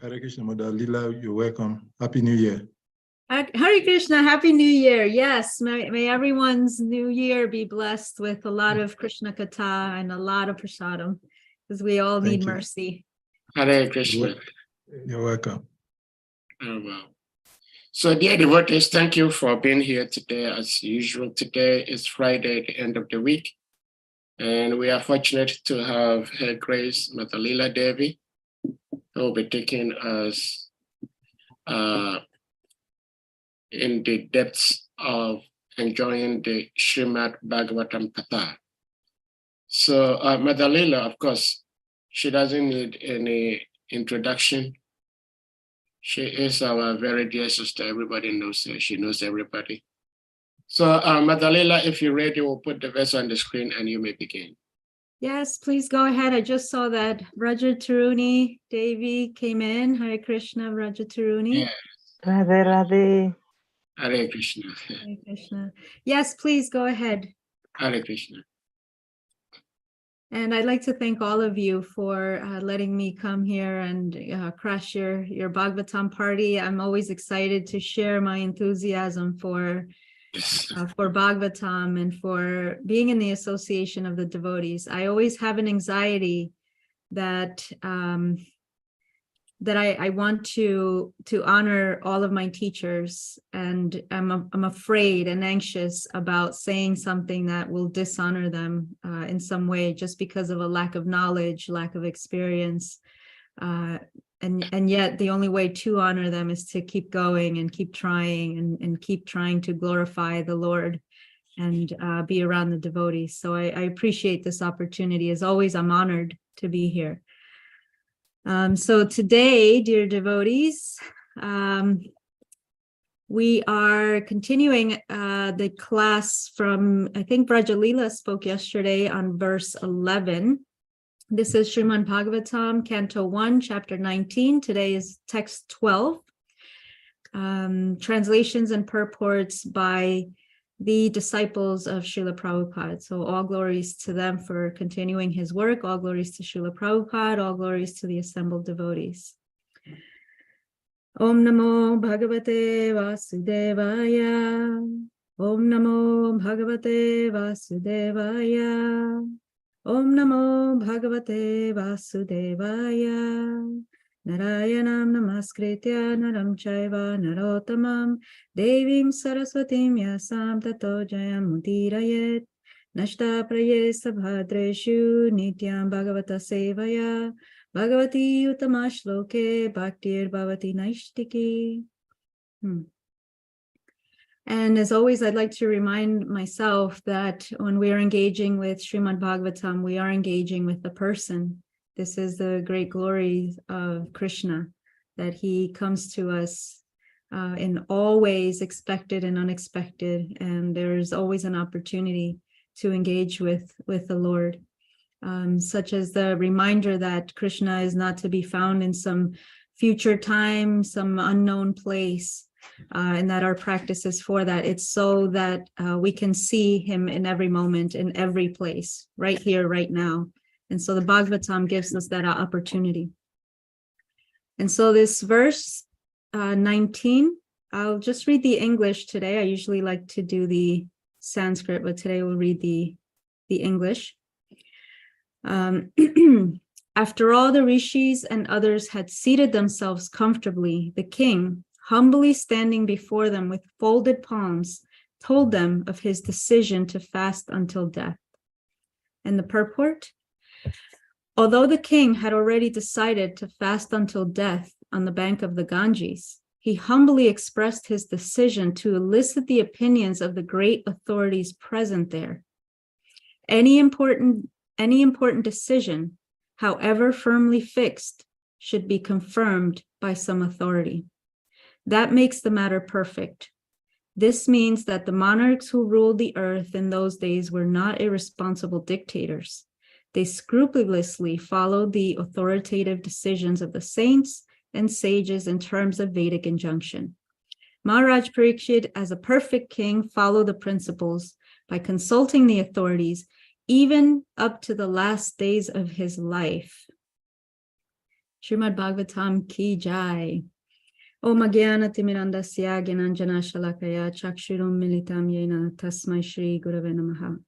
Hare Krishna, Mother Lila, you're welcome. Happy New Year. Hare Krishna, Happy New Year. Yes, may everyone's new year be blessed with a lot of Krishna Katha and a lot of prasadam, because we all need mercy. Hare Krishna. You're welcome. Oh, wow. So, dear devotees, thank you for being here today. As usual, today is Friday, at the end of the week. And we are fortunate to have Her Grace Mother Lila Devi, who will be taking us in the depths of enjoying the SRIMAD BHAGAVATAM Katha. So Mother Lila, of course, she doesn't need any introduction. She is our very dear sister. Everybody knows her. She knows everybody. So Mother Lila, if you're ready, we'll put the verse on the screen and you may begin. Yes, please go ahead. I just saw that Raja Taruni Devi came in. Hare Krishna, Raja Taruni. Yes. Radhe Radhe. Hare Krishna. Hare Krishna. Yes, please go ahead. Hare Krishna. And I'd like to thank all of you for letting me come here and crash your Bhagavatam party. I'm always excited to share my enthusiasm for Bhagavatam and for being in the association of the devotees. I always have an anxiety that I want to honor all of my teachers, and I'm afraid and anxious about saying something that will dishonor them in some way, just because of a lack of knowledge, lack of experience, and yet the only way to honor them is to keep going and keep trying and keep trying to glorify the Lord and be around the devotees. So I appreciate this opportunity. As always, I'm honored to be here. So today, dear devotees, we are continuing the class from, I think Braja Lila spoke yesterday on verse 11. This is Srimad Bhagavatam, Canto 1, Chapter 19. Today is text 12. Translations and purports by the disciples of Srila Prabhupada. So all glories to them for continuing his work. All glories to Srila Prabhupada. All glories to the assembled devotees. Om Namo Bhagavate Vasudevaya. Om Namo Bhagavate Vasudevaya. Om Namo Bhagavate Vasudevaya. Narayanam Namaskritya Naram Chaiva Narottamam Devim Saraswatim Yasam Tato Jayam Mudirayet Nashta Prayesa Bhadreshu Nityam Bhagavata Sevaya Bhagavati Utamashloke Bhaktir Bhavati Naishtiki. And as always, I'd like to remind myself that when we are engaging with Srimad Bhagavatam, we are engaging with the person. This is the great glory of Krishna, that he comes to us in all ways, expected and unexpected, and there's always an opportunity to engage with the Lord, such as the reminder that Krishna is not to be found in some future time, some unknown place, and that our practice is for that. It's so that we can see him in every moment, in every place, right here, right now. And so the Bhagavatam gives us that opportunity. And so this verse 19, I'll just read the English today. I usually like to do the Sanskrit, but today we'll read the English. After all the rishis and others had seated themselves comfortably, the king, humbly standing before them with folded palms, told them of his decision to fast until death. And the purport? Although the king had already decided to fast until death on the bank of the Ganges, he humbly expressed his decision to elicit the opinions of the great authorities present there. Any important decision, however firmly fixed, should be confirmed by some authority. That makes the matter perfect. This means that the monarchs who ruled the earth in those days were not irresponsible dictators. They scrupulously followed the authoritative decisions of the saints and sages in terms of Vedic injunction. Maharaj Parikshit, as a perfect king, followed the principles by consulting the authorities, even up to the last days of his life. Srimad Bhagavatam ki jai. Om Agyana Timirandasya Gyananjana Shalakaya Chakshurum Militam Yena Tasmai Shri Gurave Namaha.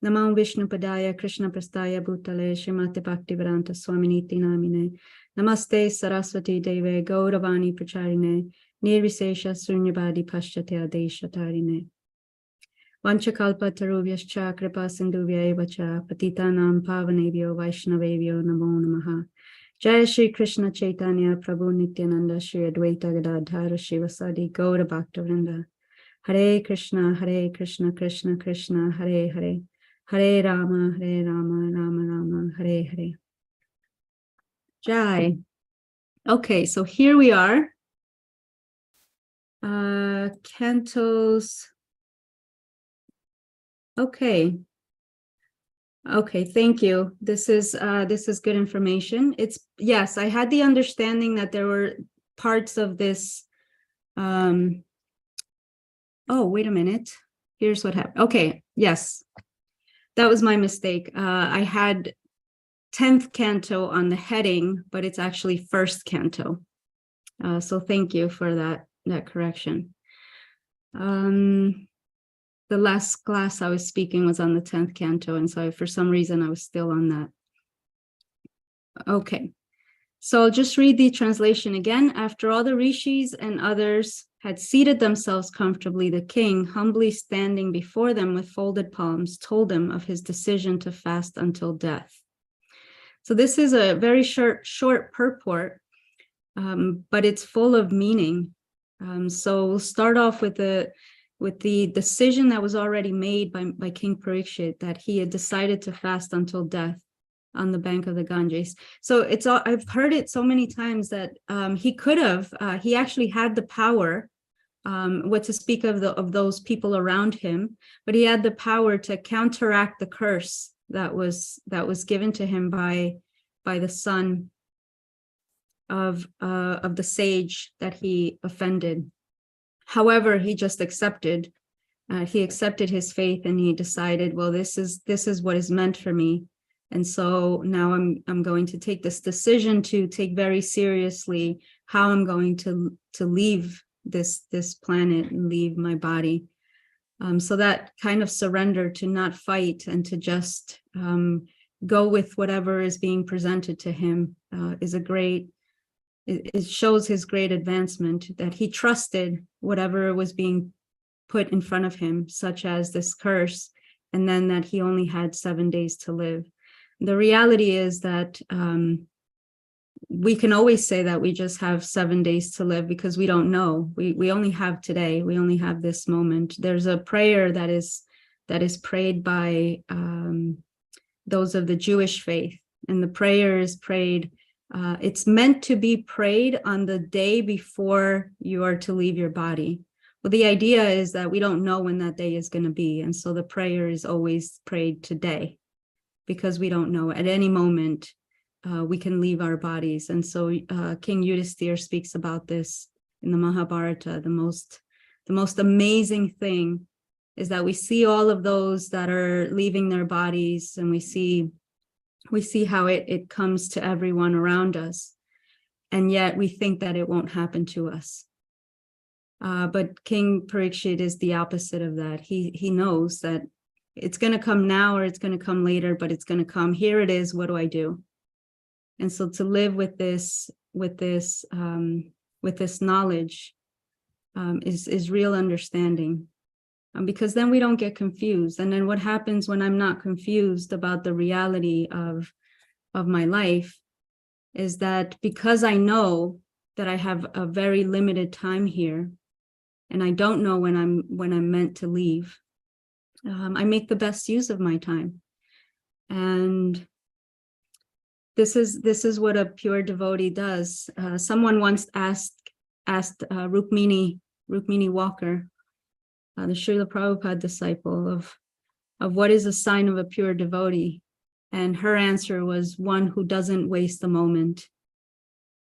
Namo Vishnu Padaya Krishna Prastaya Bhutale Srimate Bhaktivedanta Swaminiti Namine. Namaste Saraswati Deve Gauravani Pracharine Nirvisesha Sunyabadi Paschate Adesha Tarine. Vanchakalpa Tarubhyascha Kripa Sindhuvya Evacha Patitanam Pavanebhyo Vaishnavebhyo Namo Namaha. Jai Shri Krishna Chaitanya Prabhu Nityananda Shri Advaita Gadadhara Shivasadi Gaura Bhaktivinoda. Hare Krishna Krishna Krishna Hare Hare Hare Rama Rama Rama Hare Hare. Jai. Okay, so here we are. Cantos. Okay, thank you. This is good information. It's, yes, I had the understanding that there were parts of this. Oh, wait a minute. Here's what happened. Okay, yes, that was my mistake. I had 10th canto on the heading, but it's actually first canto. So thank you for that correction. The last class I was speaking was on the 10th canto, and so for some reason I was still on that. Okay, so I'll just read the translation again. After all the rishis and others had seated themselves comfortably, the king, humbly standing before them with folded palms, told them of his decision to fast until death. So this is a very short purport, but it's full of meaning. So we'll start off with the decision that was already made by King Parikshit, that he had decided to fast until death on the bank of the Ganges. So I've heard it so many times that he could have, he actually had the power, what to speak of those people around him, but he had the power to counteract the curse that was given to him by the son of the sage that he offended. However, he just accepted. He accepted his faith, and he decided, well, this is what is meant for me, and so now I'm going to take this decision to take very seriously how I'm going to leave this planet and leave my body. So that kind of surrender to not fight and to just go with whatever is being presented to him is a great. It shows his great advancement, that he trusted whatever was being put in front of him, such as this curse, and then that he only had 7 days to live. The reality is that we can always say that we just have 7 days to live because we don't know. We only have today. We only have this moment. There's a prayer that is prayed by those of the Jewish faith, and the prayer is prayed. It's meant to be prayed on the day before you are to leave your body. Well, the idea is that we don't know when that day is going to be. And so the prayer is always prayed today because we don't know. At any moment, we can leave our bodies. And so King Yudhisthira speaks about this in the Mahabharata. The most amazing thing is that we see all of those that are leaving their bodies, and we see how it comes to everyone around us, and yet we think that it won't happen to us. But King Parikshit is the opposite of that. He knows that it's going to come now or it's going to come later, but it's going to come. Here it is. What do I do? And so to live with this knowledge is real understanding. Because then we don't get confused. And then what happens when I'm not confused about the reality of my life is that because I know that I have a very limited time here, and I don't know when I'm meant to leave, I make the best use of my time. And this is what a pure devotee does. Someone once asked Rukmini Walker, the Srila Prabhupada disciple, of what is a sign of a pure devotee. And her answer was one who doesn't waste a moment.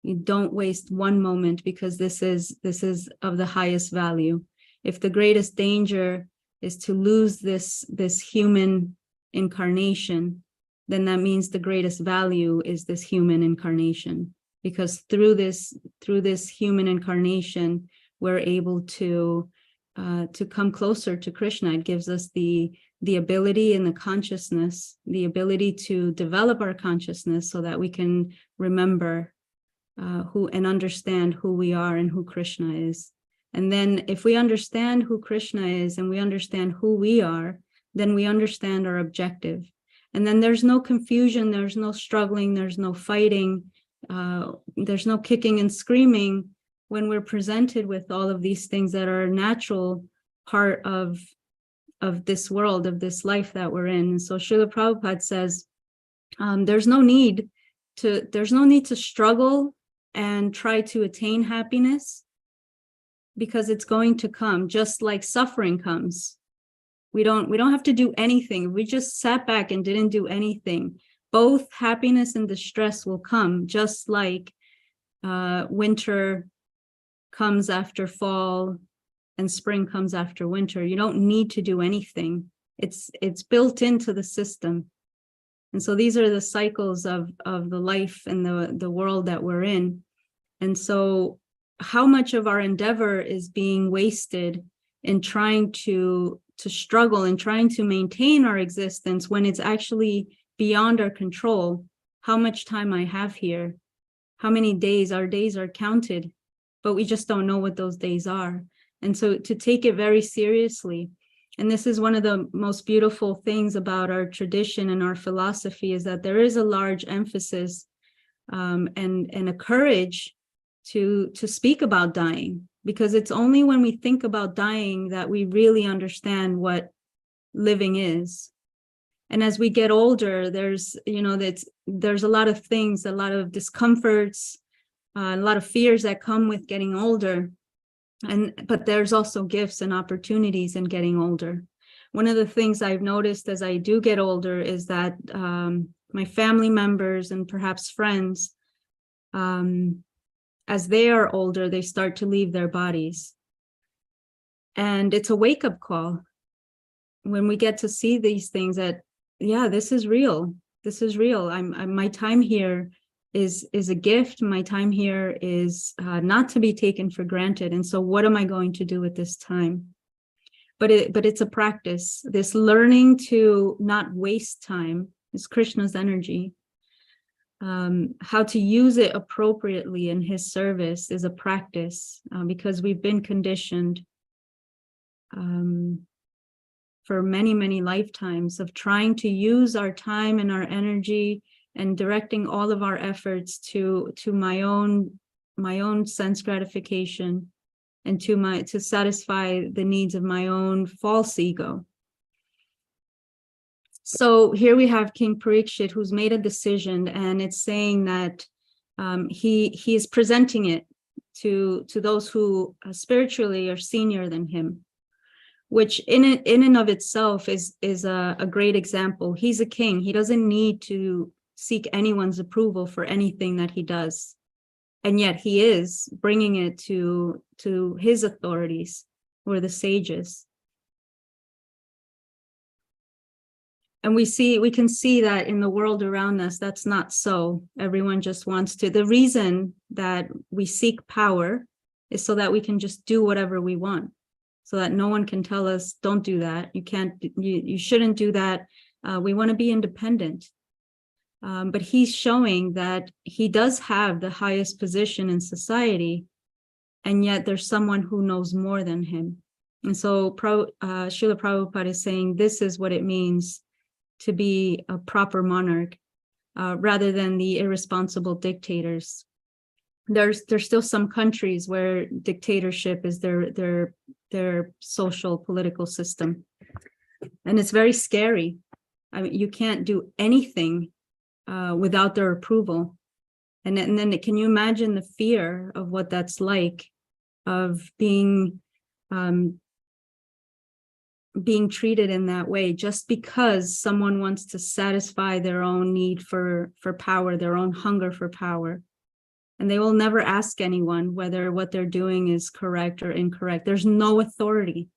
You don't waste one moment, because this is of the highest value. If the greatest danger is to lose this human incarnation, then that means the greatest value is this human incarnation, because through this human incarnation, we're able to come closer to Krishna. It gives us the ability and the consciousness, the ability to develop our consciousness so that we can remember who and understand who we are and who Krishna is. And then if we understand who Krishna is and we understand who we are, then we understand our objective. And then there's no confusion, there's no struggling, there's no fighting, there's no kicking and screaming when we're presented with all of these things that are a natural part of this world, of this life that we're in. And so Srila Prabhupada says, there's no need to struggle and try to attain happiness, because it's going to come just like suffering comes. We don't have to do anything. We just sat back and didn't do anything. Both happiness and distress will come, just like winter comes after fall and spring comes after winter. You don't need to do anything. It's built into the system. And so these are the cycles of the life and the world that we're in. And so how much of our endeavor is being wasted in trying to struggle and trying to maintain our existence when it's actually beyond our control? How much time I have here, how many days, our days are counted, but we just don't know what those days are. And so to take it very seriously, and this is one of the most beautiful things about our tradition and our philosophy, is that there is a large emphasis and a courage to speak about dying, because it's only when we think about dying that we really understand what living is. And as we get older, there's a lot of things, a lot of discomforts, a lot of fears that come with getting older. But there's also gifts and opportunities in getting older. One of the things I've noticed as I do get older is that my family members and perhaps friends, as they are older, they start to leave their bodies. And it's a wake-up call when we get to see these things that, yeah, this is real. This is real. My time here is a gift. My time here is not to be taken for granted. And so what am I going to do with this time? But it's a practice. This learning to not waste time is Krishna's energy. How to use it appropriately in his service is a practice, because we've been conditioned for many, many lifetimes of trying to use our time and our energy and directing all of our efforts to my own sense gratification and to satisfy the needs of my own false ego. So here we have King Parikshit, who's made a decision, and it's saying that he is presenting it to those who spiritually are senior than him, which in and of itself is a great example. He's a king. He doesn't need to seek anyone's approval for anything that he does, and yet he is bringing it to his authorities, or the sages. And we can see that in the world around us, that's not so. Everyone just wants to. The reason that we seek power is so that we can just do whatever we want, so that no one can tell us, don't do that. You can't, you shouldn't do that. We want to be independent. But he's showing that he does have the highest position in society, and yet there's someone who knows more than him. And so Srila Prabhupada is saying this is what it means to be a proper monarch, rather than the irresponsible dictators. There's still some countries where dictatorship is their social political system, and it's very scary. I mean, you can't do anything without their approval, and then can you imagine the fear of what that's like, of being treated in that way just because someone wants to satisfy their own need for power, their own hunger for power. And they will never ask anyone whether what they're doing is correct or incorrect. There's no authority.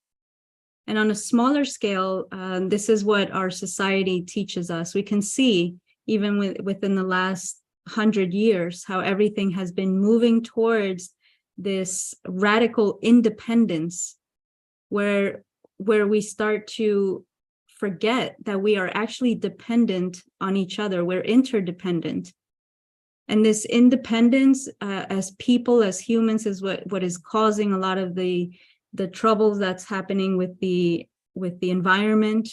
And on a smaller scale, this is what our society teaches us. We can see, even within the last 100 years, how everything has been moving towards this radical independence, where we start to forget that we are actually dependent on each other. We're interdependent. And this independence as people, as humans, is what is causing a lot of the troubles that's happening with the environment,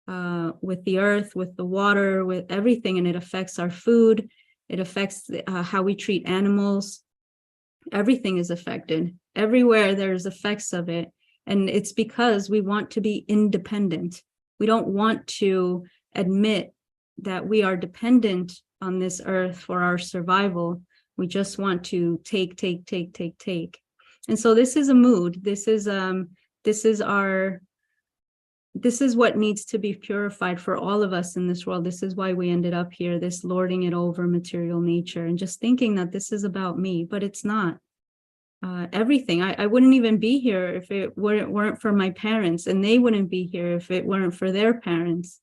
with the earth, with the water, with everything. And it affects our food. It affects how we treat animals. Everything is affected. Everywhere there's effects of it. And it's because we want to be independent. We don't want to admit that we are dependent on this earth for our survival. We just want to take. And so this is a mood. This is what needs to be purified for all of us in this world. This is why we ended up here, this lording it over material nature and just thinking that this is about me, but it's not. Everything. I wouldn't even be here if it weren't for my parents, and they wouldn't be here if it weren't for their parents.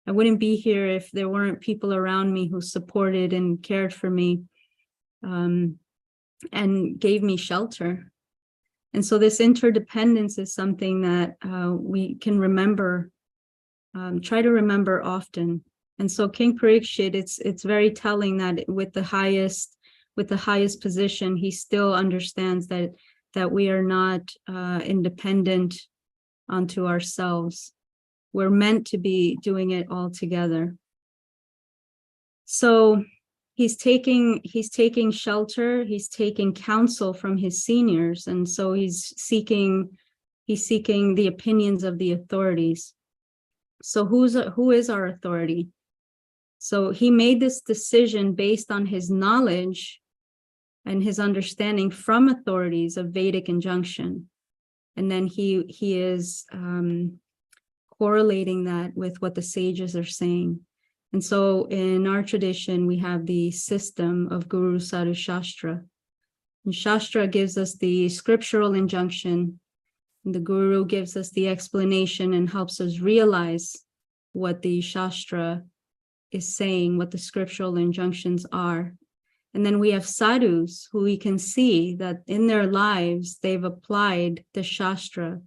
I wouldn't be here if there weren't people around me who supported and cared for me, and gave me shelter. And so this interdependence is something that we can remember, try to remember often. And so King Parikshit, it's very telling that with the highest position, he still understands that we are not independent unto ourselves. We're meant to be doing it all together. So he's taking shelter, he's taking counsel from his seniors, and so he's seeking the opinions of the authorities. So who is our authority? So he made this decision based on his knowledge and his understanding from authorities of Vedic injunction. And then he is correlating that with what the sages are saying. And so in our tradition, we have the system of Guru Sadhu Shastra. And Shastra gives us the scriptural injunction, and the Guru gives us the explanation and helps us realize what the Shastra is saying, what the scriptural injunctions are. And then we have sadhus who we can see that in their lives, they've applied the Shastra.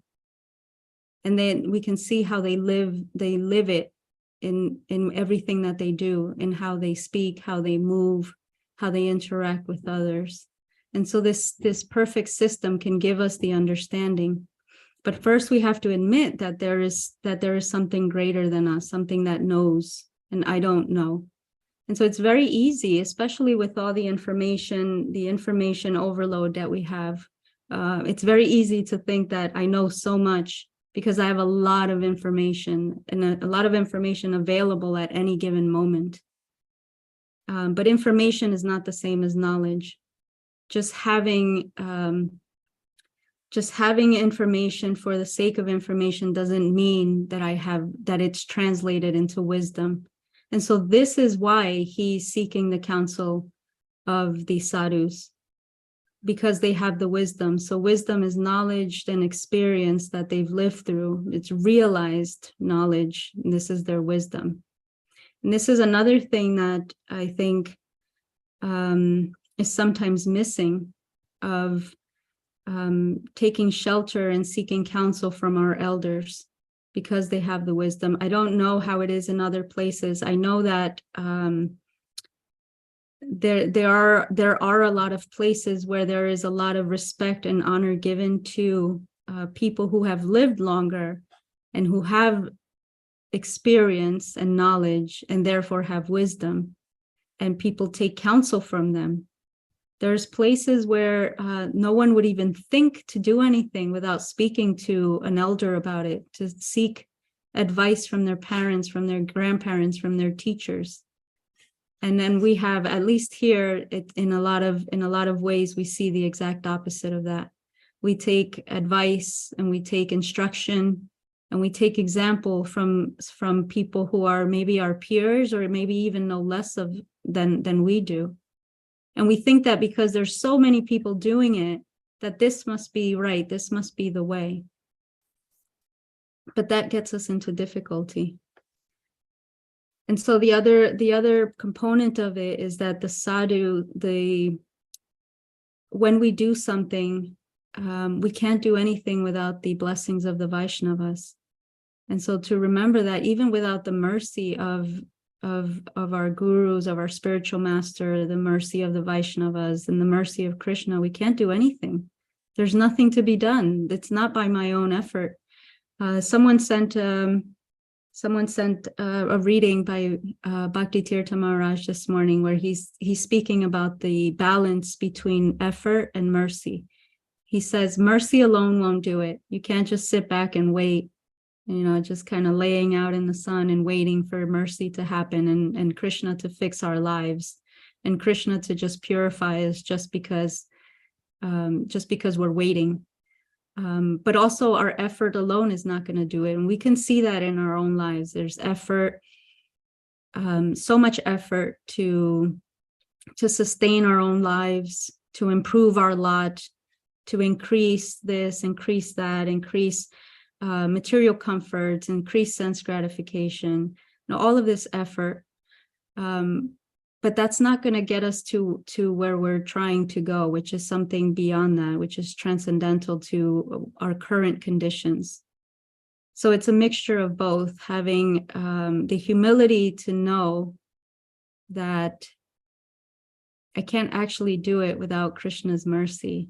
And then we can see how they live it in everything that they do, in how they speak, how they move, how they interact with others. And so this perfect system can give us the understanding. But first we have to admit that there is something greater than us, something that knows, and I don't know. And so it's very easy, especially with all the information overload that we have. It's very easy to think that I know so much because I have a lot of information, and a lot of information available at any given moment. But information is not the same as knowledge. Just having information for the sake of information doesn't mean that it's translated into wisdom. And so this is why he's seeking the counsel of the sadhus, because they have the wisdom. So wisdom is knowledge and experience that they've lived through. It's realized knowledge, and this is their wisdom. And this is another thing that I think is sometimes missing of taking shelter and seeking counsel from our elders, because they have the wisdom. I don't know how it is in other places. I know that there are a lot of places where there is a lot of respect and honor given to people who have lived longer and who have experience and knowledge and therefore have wisdom, and people take counsel from them. There's places where no one would even think to do anything without speaking to an elder about it, to seek advice from their parents, from their grandparents, from their teachers. And then we have, at least here, in a lot of ways, we see the exact opposite of that. We take advice and we take instruction and we take example from people who are maybe our peers or maybe even know less than we do. And we think that because there's so many people doing it, that this must be right, this must be the way. but that gets us into difficulty. And so the other component of it is that the sadhu, when we do something, we can't do anything without the blessings of the Vaishnavas. And so to remember that even without the mercy of our gurus, of our spiritual master, the mercy of the Vaishnavas and the mercy of Krishna, we can't do anything. There's nothing to be done. It's not by my own effort. Someone sent a reading by Bhakti Tirtha Maharaj this morning, where he's speaking about the balance between effort and mercy. He says, mercy alone won't do it. You can't just sit back and wait, just kind of laying out in the sun and waiting for mercy to happen and Krishna to fix our lives and Krishna to just purify us just because we're waiting. But also our effort alone is not going to do it. And we can see that in our own lives. There's effort, so much effort to sustain our own lives, to improve our lot, to increase this, increase that, increase material comforts, increase sense gratification, all of this effort. But that's not going to get us to where we're trying to go, which is something beyond that, which is transcendental to our current conditions. So it's a mixture of both, having the humility to know that I can't actually do it without Krishna's mercy.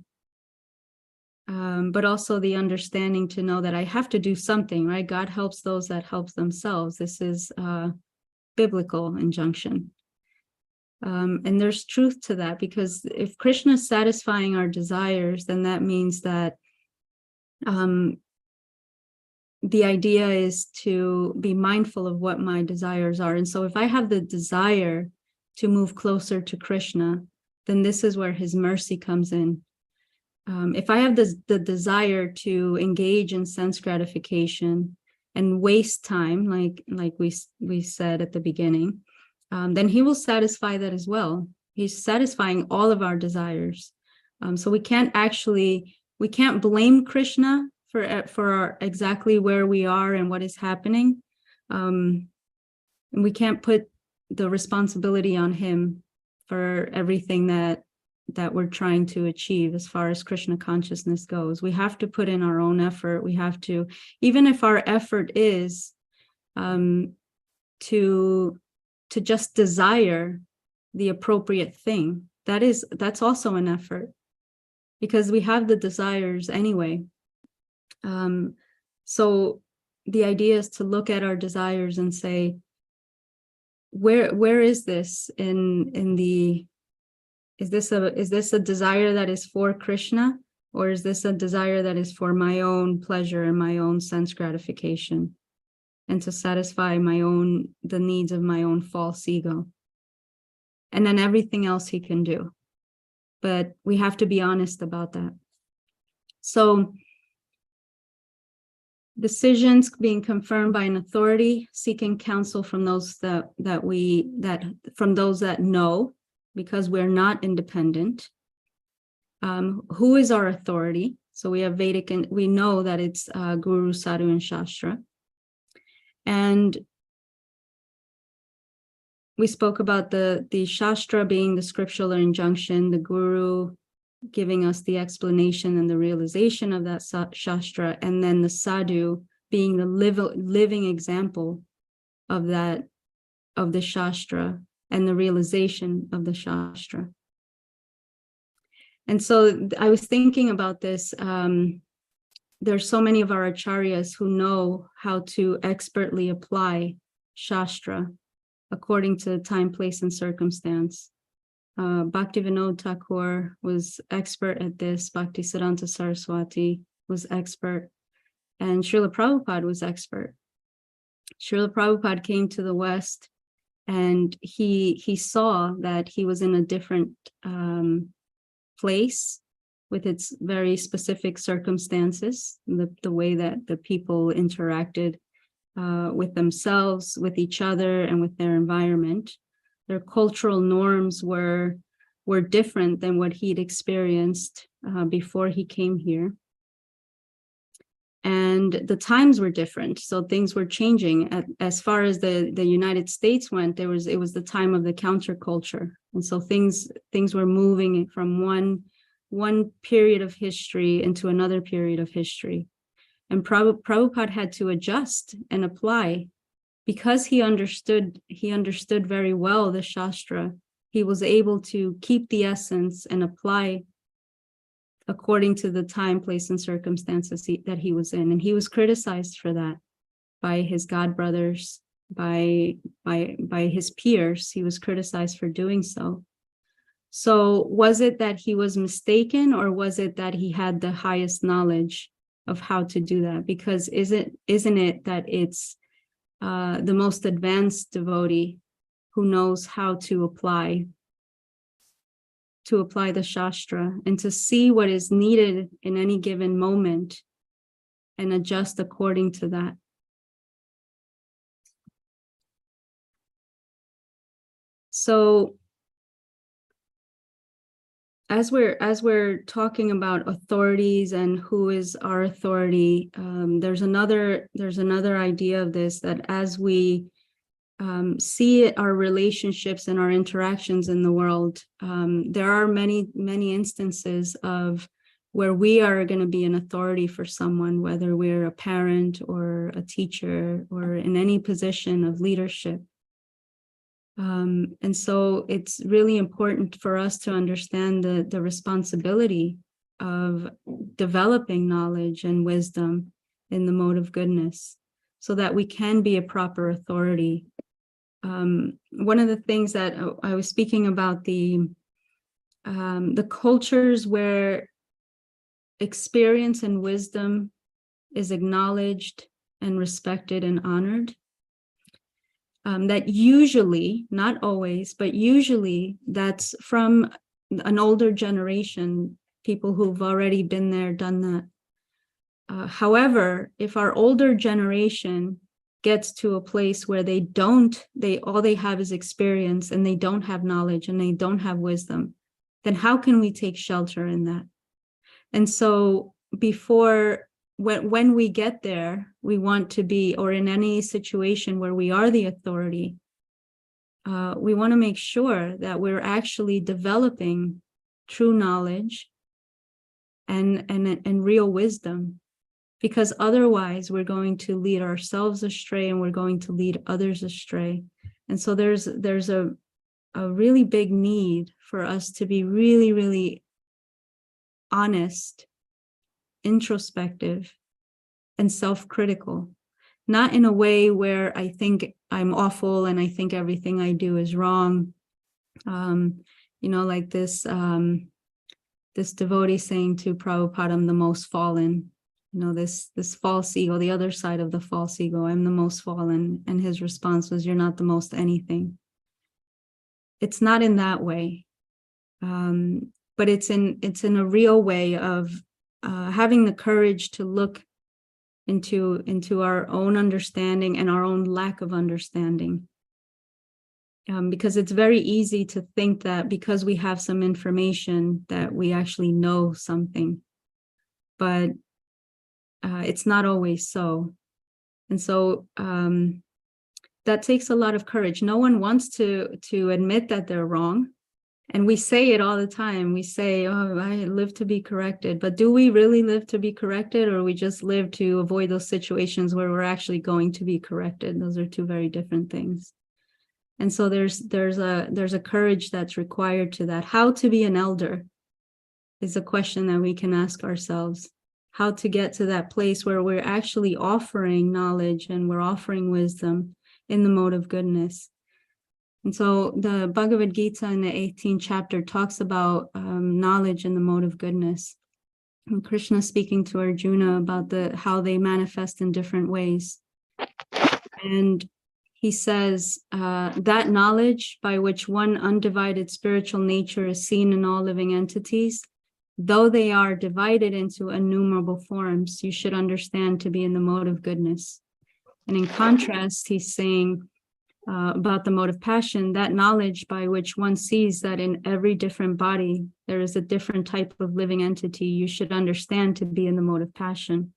But also the understanding to know that I have to do something, right? God helps those that help themselves. This is a biblical injunction. And there's truth to that, because if Krishna is satisfying our desires, then that means that the idea is to be mindful of what my desires are. And so if I have the desire to move closer to Krishna, then this is where his mercy comes in. If I have the desire to engage in sense gratification and waste time, like we said at the beginning, then he will satisfy that as well. He's satisfying all of our desires. So we can't blame Krishna for exactly where we are and what is happening. And we can't put the responsibility on him for everything that we're trying to achieve as far as Krishna consciousness goes. We have to put in our own effort. We have to, even if our effort is to just desire the appropriate thing, that's also an effort, because we have the desires anyway. So the idea is to look at our desires and say, where is this is this a desire that is for Krishna, or is this a desire that is for my own pleasure and my own sense gratification, and to satisfy the needs of my own false ego? And then everything else he can do. But we have to be honest about that. So decisions being confirmed by an authority, seeking counsel from those that know, because we're not independent. Who is our authority? So we have Vedic, and we know that it's Guru, Sadhu, and Shastra. And we spoke about the Shastra being the scriptural injunction, the Guru giving us the explanation and the realization of that Shastra, and then the Sadhu being the living example of the Shastra and the realization of the Shastra. And so I was thinking about this. There's so many of our acharyas who know how to expertly apply Shastra according to time, place, and circumstance. Bhaktivinoda Thakur was expert at this. Bhaktisiddhanta Saraswati was expert. And Srila Prabhupada was expert. Srila Prabhupada came to the West, and he saw that he was in a different place with its very specific circumstances, the way that the people interacted with themselves, with each other, and with their environment. Their cultural norms were different than what he'd experienced before he came here. and the times were different. So things were changing. As far as the United States went, it was the time of the counterculture. And so things were moving from one period of history into another period of history. And Prabhupada had to adjust and apply, because he understood very well the Shastra. He was able to keep the essence and apply according to the time, place, and circumstances that he was in. And he was criticized for that by his god brothers, by his peers. He was criticized for doing so. So was it that he was mistaken, or was it that he had the highest knowledge of how to do that? Because isn't it that it's the most advanced devotee who knows how to apply the Shastra and to see what is needed in any given moment and adjust according to that. So as we're talking about authorities and who is our authority, there's another idea of this, that as we see our relationships and our interactions in the world, there are many instances of where we are going to be an authority for someone, whether we're a parent or a teacher or in any position of leadership. And so it's really important for us to understand the responsibility of developing knowledge and wisdom in the mode of goodness, so that we can be a proper authority. One of the things that I was speaking about, the cultures where experience and wisdom is acknowledged and respected and honored, that usually, not always, but usually that's from an older generation, people who've already been there, done that. However, if our older generation gets to a place where all they have is experience and they don't have knowledge and they don't have wisdom, then how can we take shelter in that? And so when we get there, we want to be, or in any situation where we are the authority, we want to make sure that we're actually developing true knowledge and real wisdom, because otherwise we're going to lead ourselves astray and we're going to lead others astray. And so there's a really big need for us to be really, really honest, introspective, and self-critical, not in a way where I think I'm awful and I think everything I do is wrong. Like this devotee saying to Prabhupada, I'm the most fallen. This false ego, the other side of the false ego, I'm the most fallen. And his response was, you're not the most anything. It's not in that way, but it's in a real way of having the courage to look into our own understanding and our own lack of understanding. Because it's very easy to think that because we have some information that we actually know something, but it's not always so. And so that takes a lot of courage. No one wants to admit that they're wrong. And we say it all the time. We say, oh, I live to be corrected. But do we really live to be corrected, or we just live to avoid those situations where we're actually going to be corrected? Those are two very different things. And so there's a courage that's required to that. How to be an elder is a question that we can ask ourselves. How to get to that place where we're actually offering knowledge and we're offering wisdom in the mode of goodness. And so the Bhagavad Gita in the 18th chapter talks about knowledge in the mode of goodness. And Krishna speaking to Arjuna about how they manifest in different ways. And he says that knowledge by which one undivided spiritual nature is seen in all living entities, though they are divided into innumerable forms, you should understand to be in the mode of goodness. And in contrast, he's saying about the mode of passion, that knowledge by which one sees that in every different body, there is a different type of living entity, you should understand to be in the mode of passion.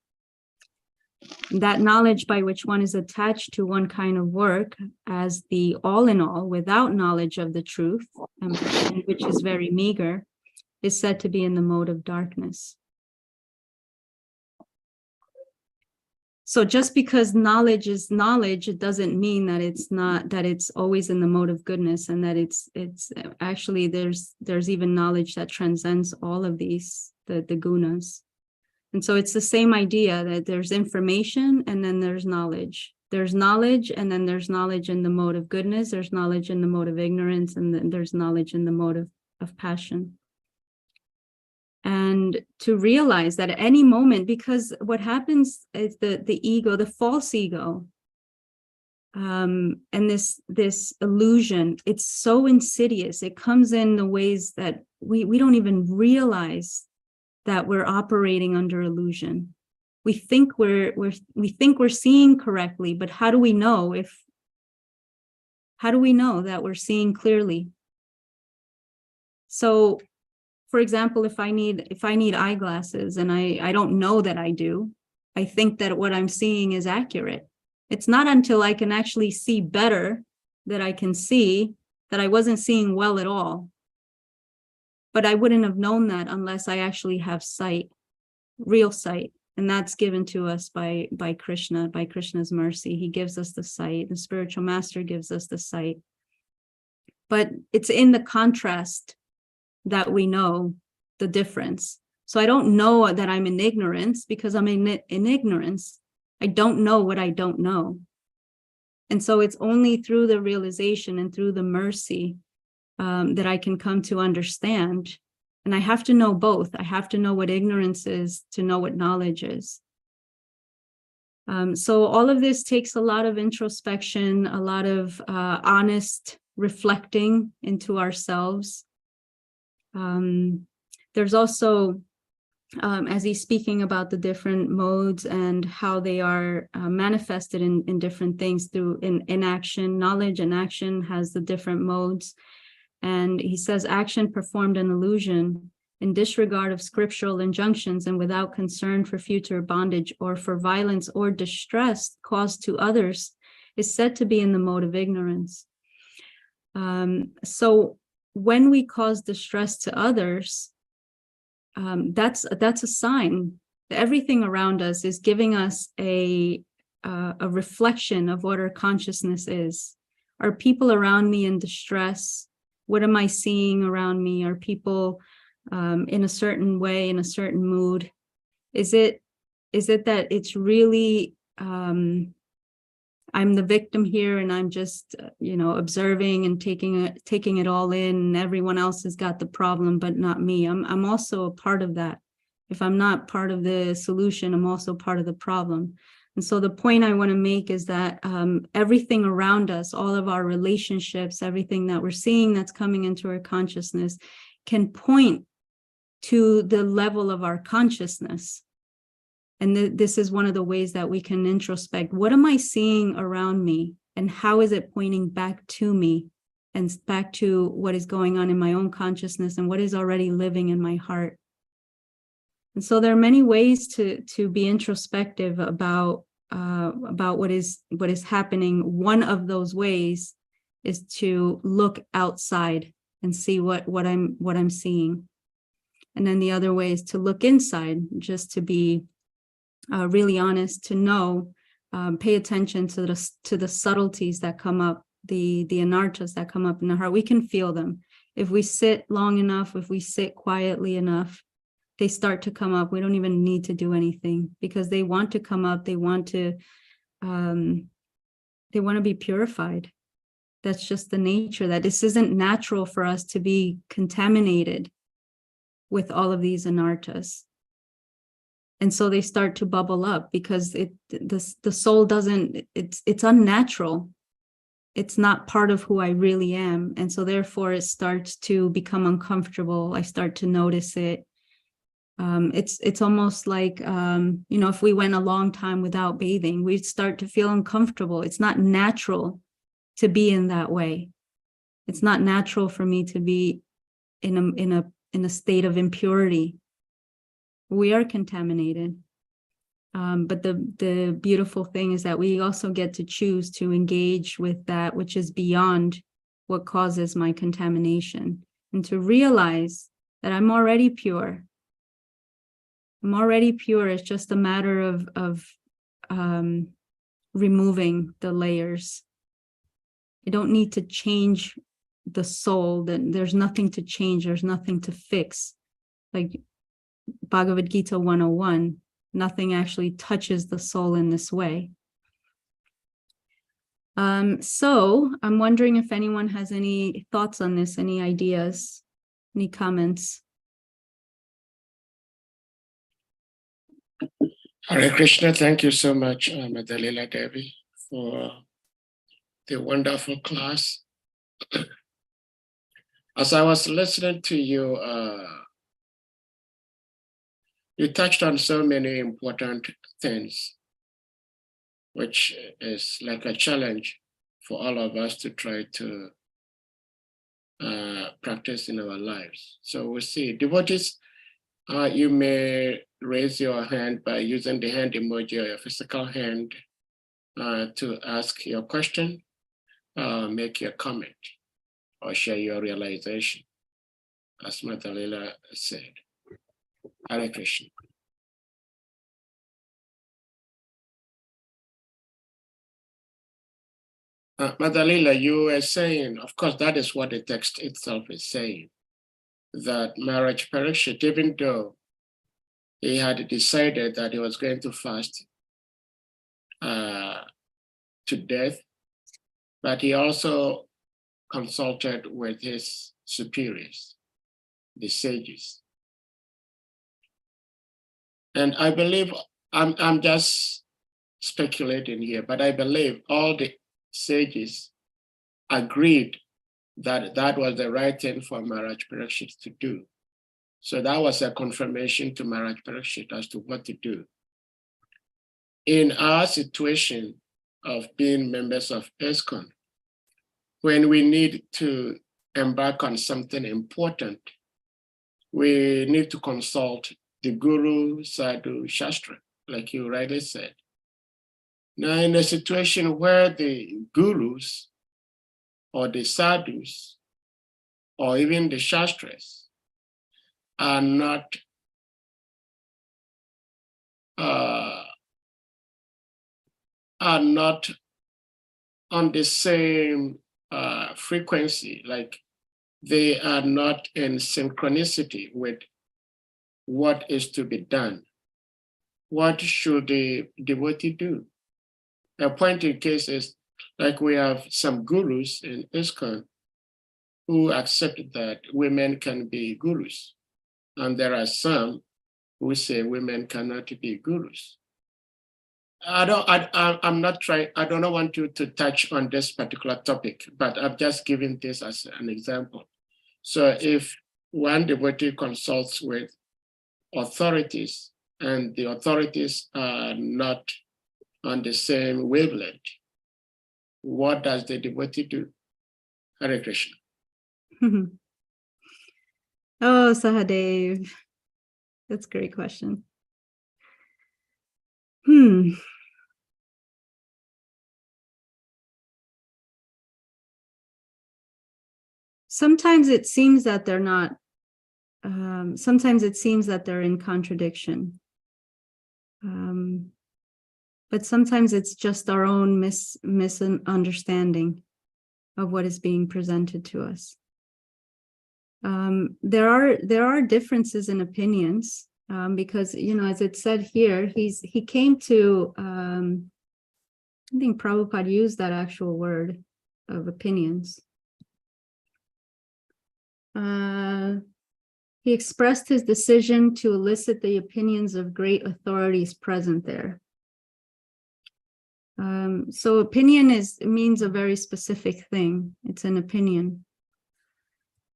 That knowledge by which one is attached to one kind of work as the all in all, without knowledge of the truth, and which is very meager, is said to be in the mode of darkness. So just because knowledge is knowledge, it doesn't mean that it's not, that it's always in the mode of goodness, and that it's actually there's even knowledge that transcends all of these, the gunas. And so it's the same idea that there's information and then there's knowledge. There's knowledge and then there's knowledge in the mode of goodness, there's knowledge in the mode of ignorance, and then there's knowledge in the mode of passion. And to realize that at any moment, because what happens is the ego, the false ego, and this illusion, it's so insidious. It comes in the ways that we don't even realize that we're operating under illusion. We think we're seeing correctly, but how do we know that we're seeing clearly? So, for example, if I need eyeglasses and I don't know that I do, I think that what I'm seeing is accurate. It's not until I can actually see better that I can see that I wasn't seeing well at all. But I wouldn't have known that unless I actually have sight, real sight. And that's given to us by Krishna, by Krishna's mercy. He gives us the sight. The spiritual master gives us the sight. But it's in the contrast that we know the difference. So I don't know that I'm in ignorance because I'm in ignorance. I don't know what I don't know. And so it's only through the realization and through the mercy that I can come to understand. And I have to know both. I have to know what ignorance is to know what knowledge is. So all of this takes a lot of introspection, a lot of honest reflecting into ourselves. There's also, as he's speaking about the different modes and how they are manifested in different things through in action, knowledge and action has the different modes. And he says action performed an illusion in disregard of scriptural injunctions and without concern for future bondage or for violence or distress caused to others is said to be in the mode of ignorance. So when we cause distress to others, that's a sign. Everything around us is giving us a reflection of what our consciousness is. Are people around me in distress? What am I seeing around me? Are people in a certain way, in a certain mood? Is it that it's really I'm the victim here and I'm just observing and taking it all in, and everyone else has got the problem but not me? I'm also a part of that. If I'm not part of the solution, I'm also part of the problem. And so the point I want to make is that everything around us, all of our relationships, everything that we're seeing that's coming into our consciousness can point to the level of our consciousness. And this is one of the ways that we can introspect. What am I seeing around me? And how is it pointing back to me and back to what is going on in my own consciousness and what is already living in my heart? And so there are many ways to be introspective about what is happening. One of those ways is to look outside and see what I'm seeing. And then the other way is to look inside, just to be really honest, to know, pay attention to the subtleties that come up, the anarthas that come up in the heart. We can feel them. If we sit long enough, if we sit quietly enough, they start to come up. We don't even need to do anything because they want to come up. They want to be purified. That's just the nature, that this isn't natural for us to be contaminated with all of these anarthas. And so they start to bubble up because the soul doesn't, it's unnatural. It's not part of who I really am. And so therefore it starts to become uncomfortable. I start to notice it. It's almost like, if we went a long time without bathing, we'd start to feel uncomfortable. It's not natural to be in that way. It's not natural for me to be in a state of impurity. We are contaminated. But the beautiful thing is that we also get to choose to engage with that which is beyond what causes my contamination, and to realize that I'm already pure. I'm already pure. It's just a matter of removing the layers. I don't need to change the soul. That there's nothing to change. There's nothing to fix. Like Bhagavad Gita 101, nothing actually touches the soul in this way. So I'm wondering if anyone has any thoughts on this, any ideas, any comments. Hare Krishna, thank you so much, Mother Lila Devi, for the wonderful class. As I was listening to you, you touched on so many important things, which is like a challenge for all of us to try to practice in our lives. So we'll see. Devotees, you may raise your hand by using the hand emoji or your physical hand to ask your question, make your comment, or share your realization, as Mother Lila said. Hare Krishna. Mother Lila, you were saying, of course, that is what the text itself is saying, that Maharaj Parikshit, even though he had decided that he was going to fast to death, but he also consulted with his superiors, the sages. And I believe, I'm just speculating here, but I believe all the sages agreed that that was the right thing for Maharaj Parikshit to do. So that was a confirmation to Maharaj Parikshit as to what to do. In our situation of being members of ISKCON, when we need to embark on something important, we need to consult the Guru, Sadhu, Shastra, like you rightly said. Now, in a situation where the Gurus or the Sadhus or even the Shastras are not on the same frequency, like they are not in synchronicity with what is to be done. What should the devotee do? A point in case is like we have some gurus in ISKCON who accept that women can be gurus. And there are some who say women cannot be gurus. I don't want you to touch on this particular topic, but I'm just giving this as an example. So if one devotee consults with authorities and the authorities are not on the same wavelength, what does the devotee do? Hare Krishna. Oh, Sahadev, that's a great question. Sometimes it seems that they're not, sometimes it seems that they're in contradiction. But sometimes it's just our own misunderstanding of what is being presented to us. There are differences in opinions, because, you know, as it said here, he came to, I think Prabhupada used that actual word of opinions. He expressed his decision to elicit the opinions of great authorities present there. So opinion means a very specific thing. It's an opinion.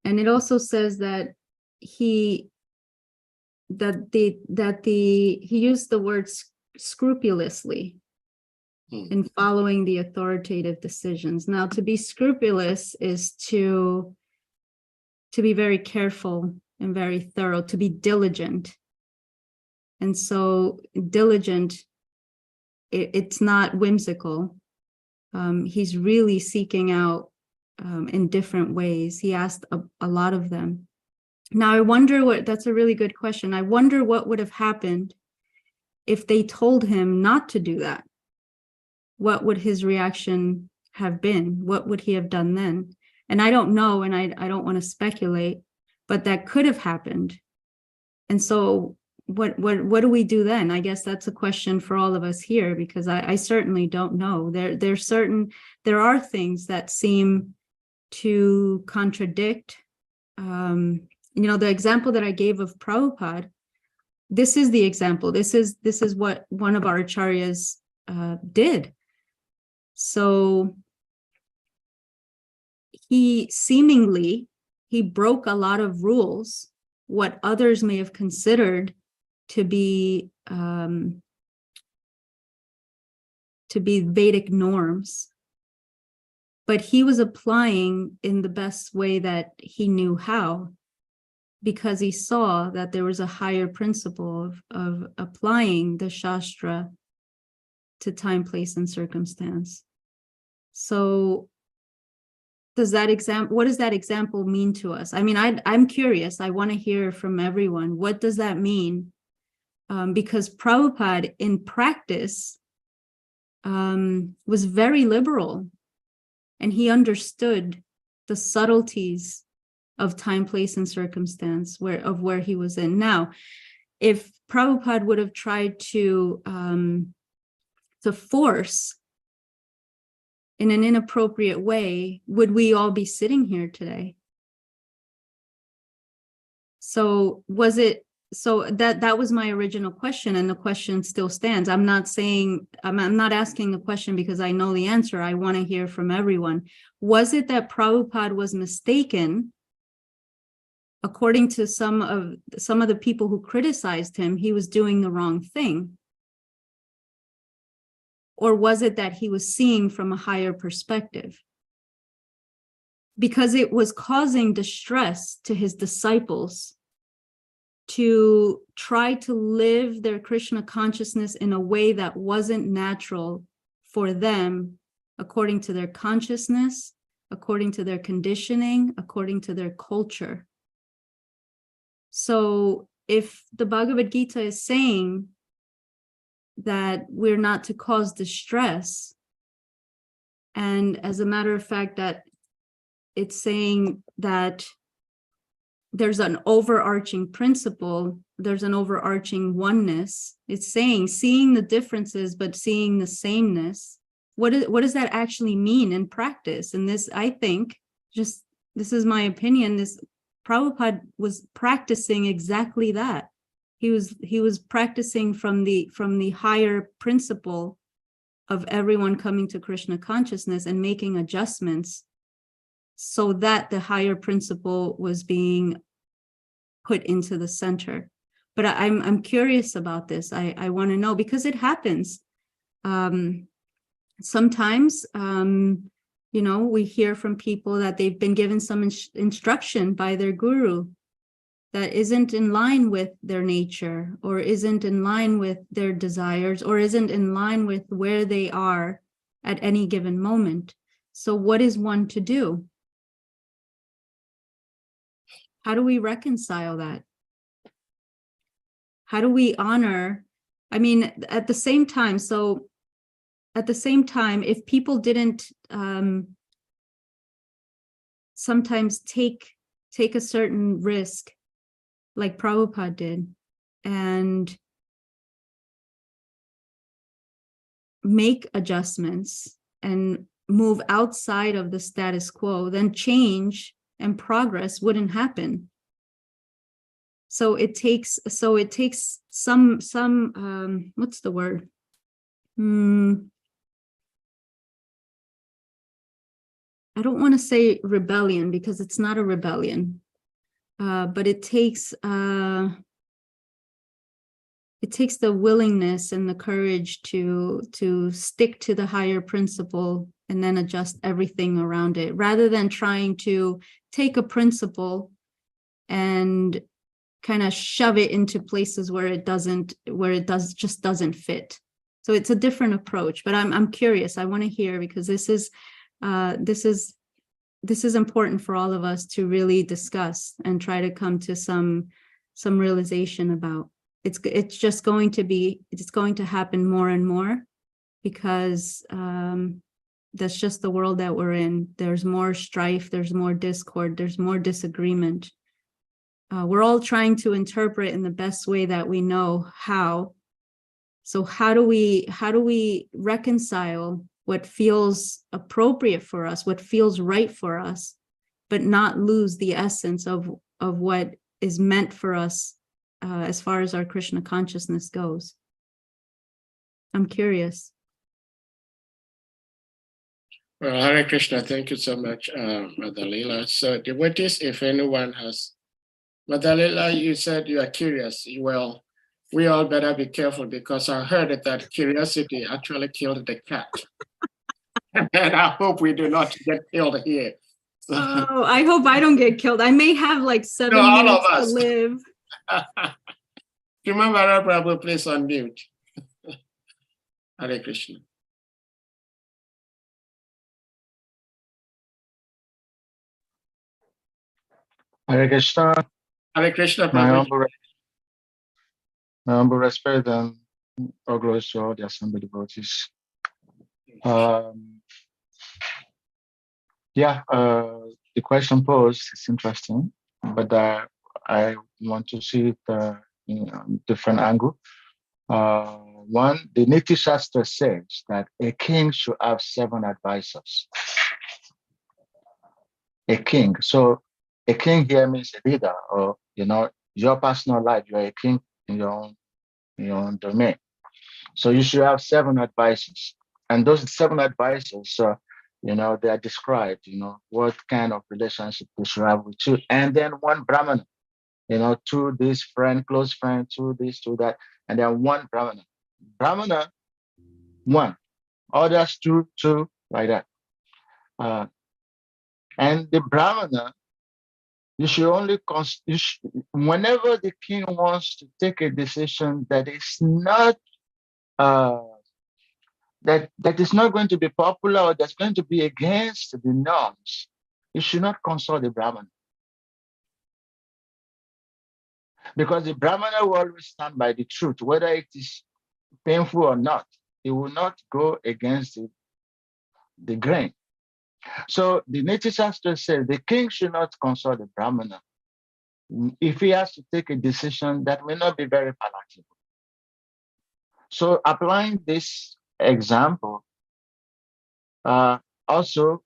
And it also says that he used the word scrupulously in following the authoritative decisions. Now, to be scrupulous is to be very careful and very thorough, to be diligent. And so diligent it's not whimsical. He's really seeking out in different ways. He asked a lot of them. Now, I wonder that's a really good question. I wonder what would have happened if they told him not to do that. What would his reaction have been? What would he have done then? And I don't know, and I don't want to speculate, but that could have happened. And so what do we do then? I guess that's a question for all of us here, because I certainly don't know. There are things that seem to contradict. The example that I gave of Prabhupada, this is the example. This is what one of our acharyas did. So he broke a lot of rules, what others may have considered to be Vedic norms, but he was applying in the best way that he knew how, because he saw that there was a higher principle of applying the Shastra to time, place, and circumstance. So what does that example mean to us? I mean, I'm curious. I want to hear from everyone. What does that mean? Because Prabhupada in practice was very liberal, and he understood the subtleties of time, place, and circumstance where he was in. Now, if Prabhupada would have tried to force in an inappropriate way, would we all be sitting here today? So that was my original question, and the question still stands. I'm not asking the question because I know the answer. I want to hear from everyone. Was it that Prabhupada was mistaken? According to some of the people who criticized him, he was doing the wrong thing. Or was it that he was seeing from a higher perspective? Because it was causing distress to his disciples to try to live their Krishna consciousness in a way that wasn't natural for them, according to their consciousness, according to their conditioning, according to their culture. So if the Bhagavad Gita is saying that we're not to cause distress, and as a matter of fact that it's saying that there's an overarching principle, there's an overarching oneness, it's saying seeing the differences but seeing the sameness. What does that actually mean in practice? And this, I think, this is my opinion, this Prabhupada was practicing exactly that. He was practicing from the higher principle of everyone coming to Krishna consciousness and making adjustments so that the higher principle was being put into the center. But I'm curious about this. I want to know, because it happens. Sometimes, we hear from people that they've been given some instruction by their guru that isn't in line with their nature, or isn't in line with their desires, or isn't in line with where they are at any given moment. So what is one to do? How do we reconcile that? How do we honor? I mean, at the same time, if people didn't sometimes take a certain risk, like Prabhupada did, and make adjustments and move outside of the status quo, then change and progress wouldn't happen. So it takes some what's the word? I don't want to say rebellion, because it's not a rebellion. But it takes the willingness and the courage to stick to the higher principle and then adjust everything around it, rather than trying to take a principle and kind of shove it into places where it just doesn't fit. So it's a different approach, but I'm curious. I want to hear, because this is important for all of us to really discuss and try to come to some realization about. It's just going to happen more and more, because that's just the world that we're in. There's more strife, there's more discord, there's more disagreement. We're all trying to interpret in the best way that we know how. So how do we reconcile what feels appropriate for us, what feels right for us, but not lose the essence of what is meant for us as far as our Krishna consciousness goes? I'm curious. Well, Hare Krishna, thank you so much, Mother Lila. So the devotees, if anyone has, Mother Lila, you said you are curious. Well, we all better be careful, because I heard that curiosity actually killed the cat. And I hope we do not get killed here. So, Oh, I hope I don't get killed. I may have like 7 no, all minutes of to us. live. Remember, Prabhu, please unmute. Hare Krishna. Hare Krishna, Hare Krishna, my Prabhu. humble respect and all glory to all the assembled devotees. The question posed is interesting, but I want to see it in a different angle. One, the Niti Shastra says that a king should have 7 advisors. A king. So a king here means a leader, or your personal life. You're a king in your own domain. So you should have 7 advisors, and those 7 advisors, they are described. What kind of relationship they should have with you, and then 1 brahmana. 2 this friend, close friend, 2 this, 2 that, and then 1 brahmana. Brahmana 1, others 2, like that. And the brahmana, you should only whenever the king wants to take a decision that is not that is not going to be popular, or that's going to be against the norms, you should not consult the brahmana, because the brahmana will always stand by the truth, whether it is painful or not. He will not go against the grain. So the Niti Shastra says the king should not consult the brahmana if he has to take a decision that may not be very palatable. So applying this example, also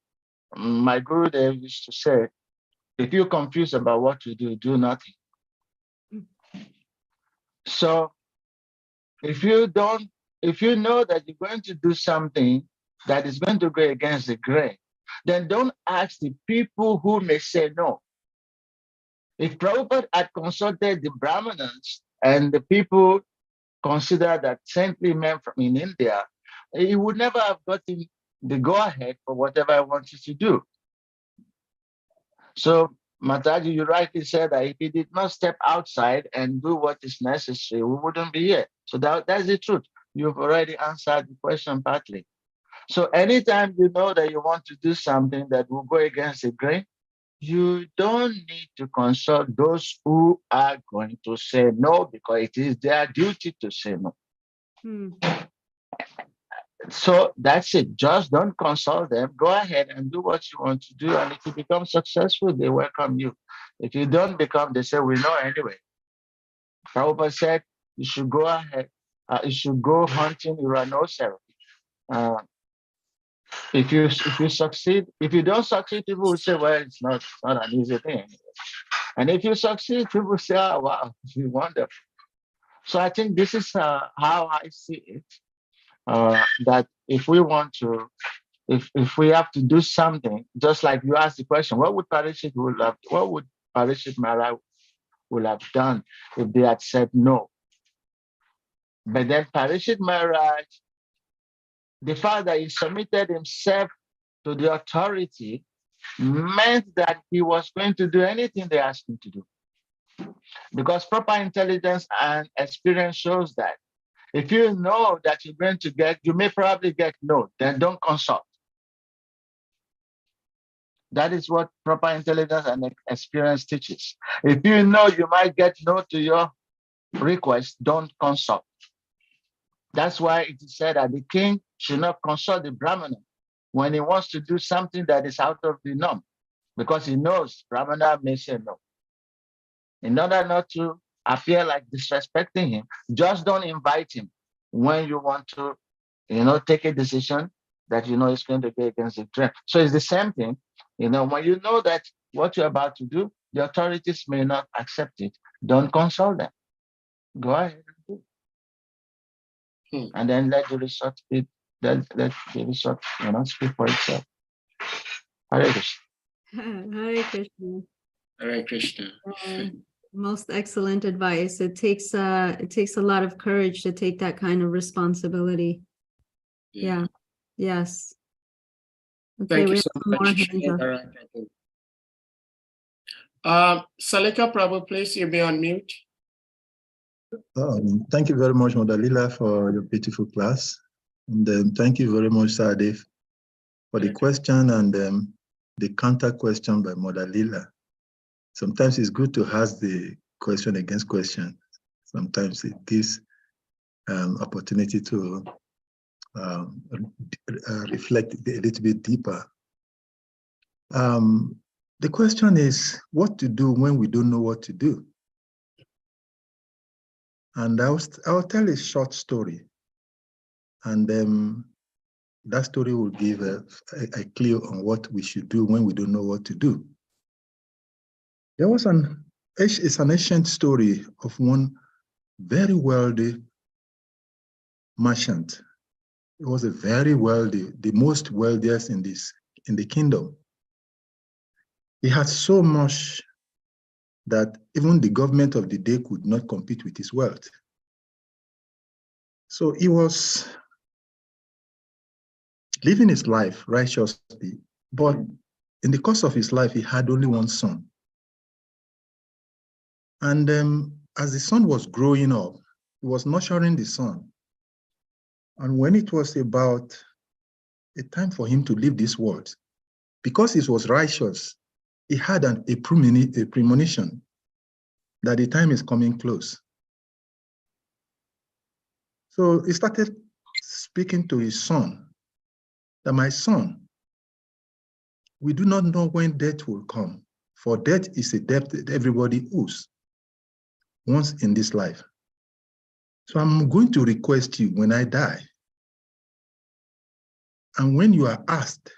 my Gurudev used to say, if you're confused about what to do, do nothing. So if you know that you're going to do something that is going to go against the grain, then don't ask the people who may say no. If Prabhupada had consulted the Brahmanas and the people consider that saintly men from in India, he would never have gotten the go-ahead for whatever he wanted to do. So Mataji, you rightly said that if he did not step outside and do what is necessary, we wouldn't be here. So that's the truth. You've already answered the question partly. So anytime you know that you want to do something that will go against the grain, you don't need to consult those who are going to say no, because it is their duty to say no. So that's it. Just don't consult them. Go ahead and do what you want to do. And if you become successful, they welcome you. If you don't become, they say, we know anyway. Prabhupada said, you should go ahead. You should go hunting rhinoceros. If you succeed, if you don't succeed, people will say, well, it's not an easy thing. And if you succeed, people will say, oh, wow, it's wonderful. So I think this is how I see it. That if we want to, if we have to do something, just like you asked the question, what would Parishit Maharaj would have done if they had said no? But then Parishit Maharaj, the fact that he submitted himself to the authority meant that he was going to do anything they asked him to do. Because proper intelligence and experience shows that If you know that you're going to get, you may probably get no, then don't consult. That is what proper intelligence and experience teaches. If you know you might get no to your request, don't consult. That's why it is said that the king should not consult the Brahmana when he wants to do something that is out of the norm, because he knows Brahmana may say no. In order not to appear like disrespecting him, just don't invite him when you want to, take a decision that is going to be against the trend. So it's the same thing, when you know that what you're about to do, the authorities may not accept it, don't consult them. Go ahead and do. And then let the result speak. Let the result, speak for itself. Hare Krishna. Hare Krishna. Hare Krishna. Most excellent advice. It takes a lot of courage to take that kind of responsibility. Yeah. Yes. Okay, Thank you so much. Salika Prabhu, please, you may unmute. Thank you very much, Mother Lila, for your beautiful class. And thank you very much, Sadev, for the question and the counter question by Mother Lila. Sometimes it's good to ask the question against question. Sometimes it gives opportunity to reflect a little bit deeper. The question is what to do when we don't know what to do. And I'll tell a short story, and that story will give a clue on what we should do when we don't know what to do. There was it's an ancient story of one very wealthy merchant. He was a very wealthy, the most wealthiest in the kingdom. He had so much that even the government of the day could not compete with his wealth. So he was living his life righteously, but in the course of his life, he had only one son. And as the son was growing up, he was nurturing the son. And when it was about a time for him to leave this world, because he was righteous, he had a premonition that the time is coming close. So he started speaking to his son, that my son, we do not know when death will come, for death is a debt that everybody owes once in this life. So I'm going to request you when I die, and when you are asked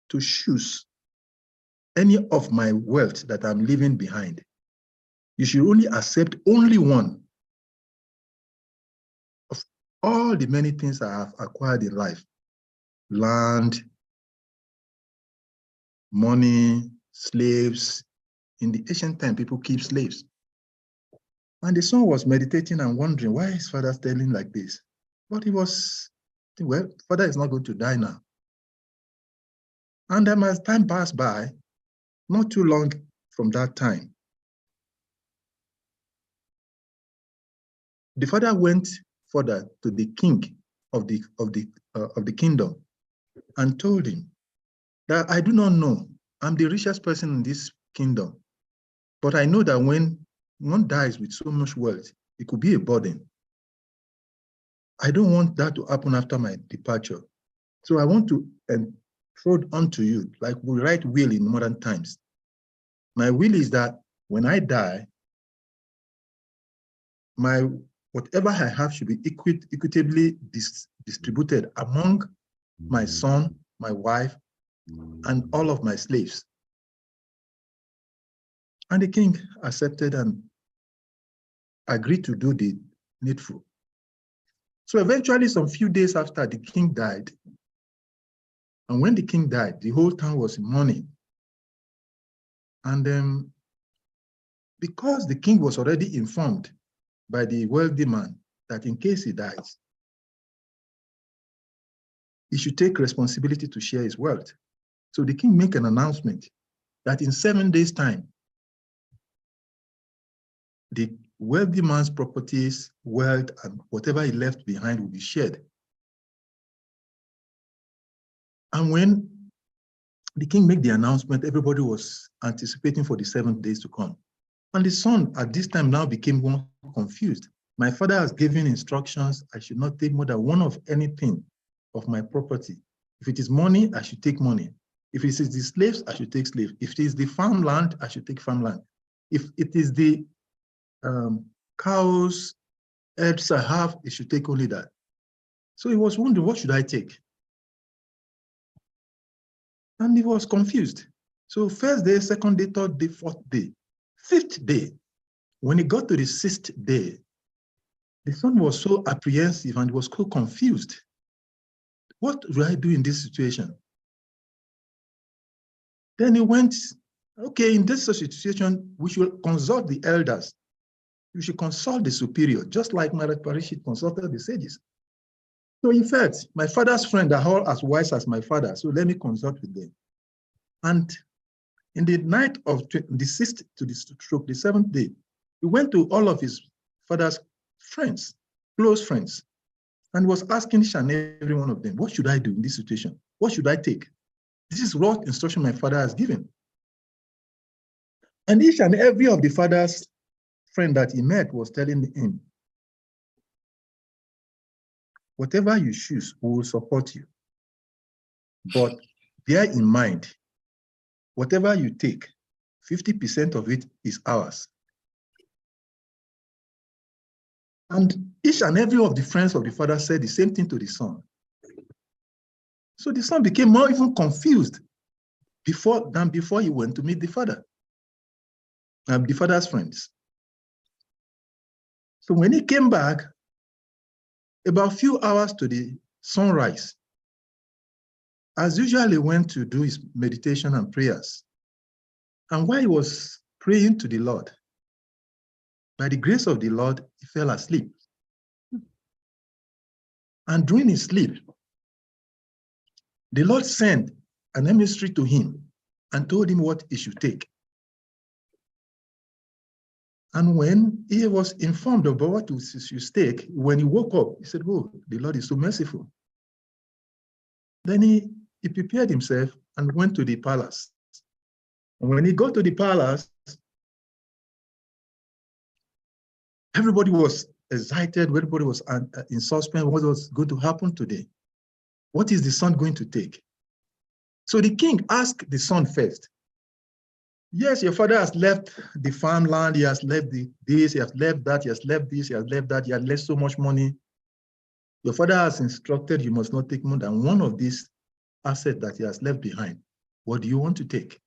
to choose any of my wealth that I'm leaving behind, you should only accept only one of all the many things I have acquired in life: land, money, slaves. In the ancient time, people keep slaves. And the son was meditating and wondering why his father's telling like this. But he was, well, father is not going to die now. And then as time passed by, not too long from that time, the father went further to the king of the kingdom and told him that I do not know. I'm the richest person in this kingdom, but I know that when one dies with so much wealth, it could be a burden. I don't want that to happen after my departure. So I want to enfold unto you, like we write will in modern times. My will is that when I die, whatever I have should be equitably distributed among my son, my wife, and all of my slaves. And the king accepted and agreed to do the needful. So eventually, some few days after, the king died. And when the king died, the whole town was in mourning. And because the king was already informed by the wealthy man that in case he dies, he should take responsibility to share his wealth. So the king made an announcement that in 7 days' time, the wealthy man's properties, wealth, and whatever he left behind will be shared. And when the king made the announcement, everybody was anticipating for the 7 days to come. And the son at this time now became more confused. My father has given instructions, I should not take more than one of anything of my property. If it is money, I should take money. If it is the slaves, I should take slaves. If it is the farmland, I should take farmland. If it is the cows, herbs I have, it should take only that. So he was wondering, what should I take? And he was confused. So first day, second day, third day, fourth day, fifth day, when he got to the sixth day, the son was so apprehensive and was so confused. What do I do in this situation? Then he went, okay, in this situation, we should consult the elders. We should consult the superior, just like Maharaj Parikshit consulted the sages. So he felt, my father's friends are all as wise as my father, so let me consult with them. And in the night of the 6th to the 7th day, he went to all of his father's friends, close friends, and was asking each and every one of them, what should I do in this situation? What should I take? This is what instruction my father has given. And each and every of the father's friend that he met was telling him, whatever you choose, we will support you. But bear in mind, whatever you take, 50% of it is ours. And each and every of the friends of the father said the same thing to the son. So the son became more even confused than before he went to meet the father, the father's friends. So when he came back, about a few hours to the sunrise, as usual, he went to do his meditation and prayers. And while he was praying to the Lord, by the grace of the Lord, he fell asleep. And during his sleep, the Lord sent an emissary to him and told him what he should take. And when he was informed about what he should take, when he woke up, he said, oh, the Lord is so merciful. Then he prepared himself and went to the palace. And when he got to the palace, everybody was excited, everybody was in suspense, what was going to happen today? What is the son going to take? So the king asked the son first, yes, your father has left the farmland, he has left this, he has left that, he has left this, he has left that, he has left so much money. Your father has instructed you must not take more than one of these assets that he has left behind. What do you want to take?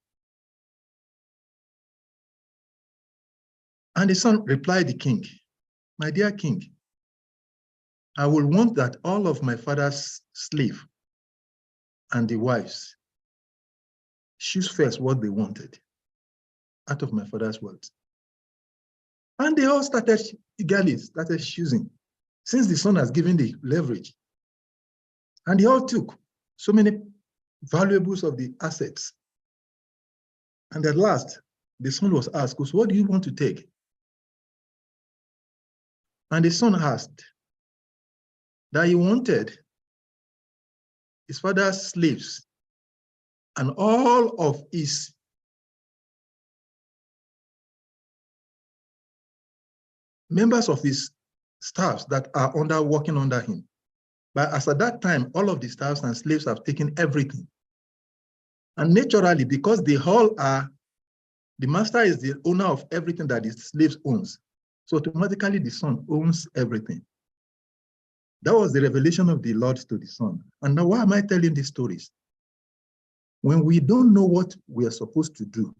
And the son replied the king, my dear king, I will want that all of my father's slaves and the wives choose first what they wanted out of my father's wealth. And they all started choosing, since the son has given the leverage. And they all took so many valuables of the assets. And at last, the son was asked, what do you want to take? And the son asked that he wanted his father's slaves and all of his members of his staffs that are working under him. But as at that time, all of the staffs and slaves have taken everything. And naturally, because they all are, the master is the owner of everything that the slaves owns. So automatically the son owns everything. That was the revelation of the Lord to the son. And now why am I telling these stories? When we don't know what we are supposed to do,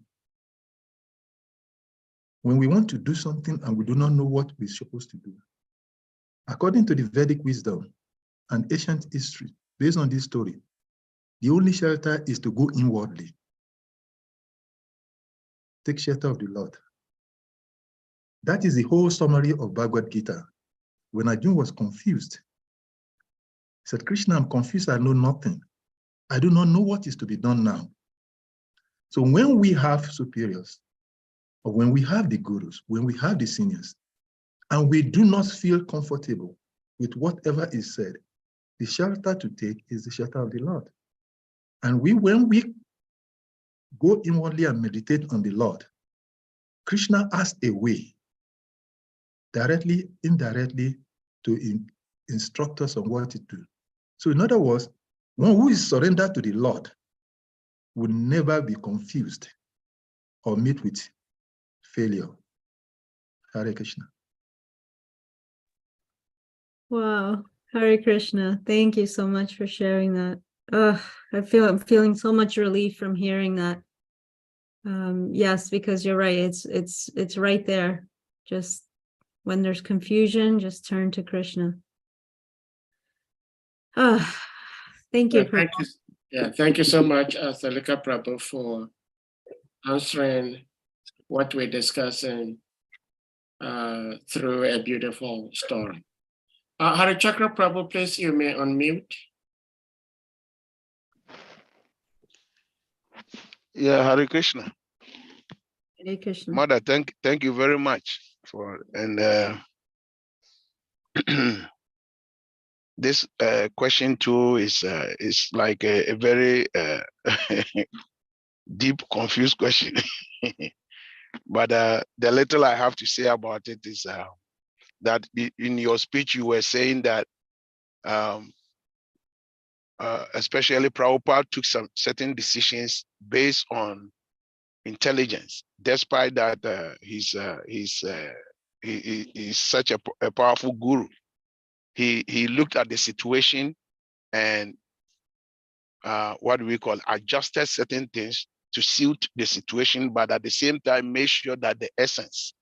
when we want to do something and we do not know what we're supposed to do, according to the Vedic wisdom and ancient history, based on this story, the only shelter is to go inwardly. Take shelter of the Lord. That is the whole summary of Bhagavad Gita. When Arjuna was confused, he said, Krishna, I'm confused, I know nothing. I do not know what is to be done now. So when we have superiors, or when we have the gurus, when we have the seniors, and we do not feel comfortable with whatever is said, the shelter to take is the shelter of the Lord. And when we go inwardly and meditate on the Lord, Krishna has a way, directly, indirectly, to instruct us on what to do. So in other words, one who is surrendered to the Lord will never be confused or meet with failure. Hare Krishna. Wow. Hare Krishna. Thank you so much for sharing that. I'm feeling so much relief from hearing that. Yes, because you're right. It's right there. Just when there's confusion, just turn to Krishna. Thank you. Thank you so much, Salika Prabhu, for answering what we're discussing through a beautiful story. Hari Chakra Prabhu, please, you may unmute. Yeah, Hare Krishna. Hare Krishna. Mother, thank you very much for, and this question too is like a very deep, confused question. But the little I have to say about it is that in your speech you were saying that especially Prabhupada took some certain decisions based on intelligence, despite that he's such a powerful guru. He looked at the situation and what do we call, adjusted certain things to suit the situation, but at the same time made sure that the essence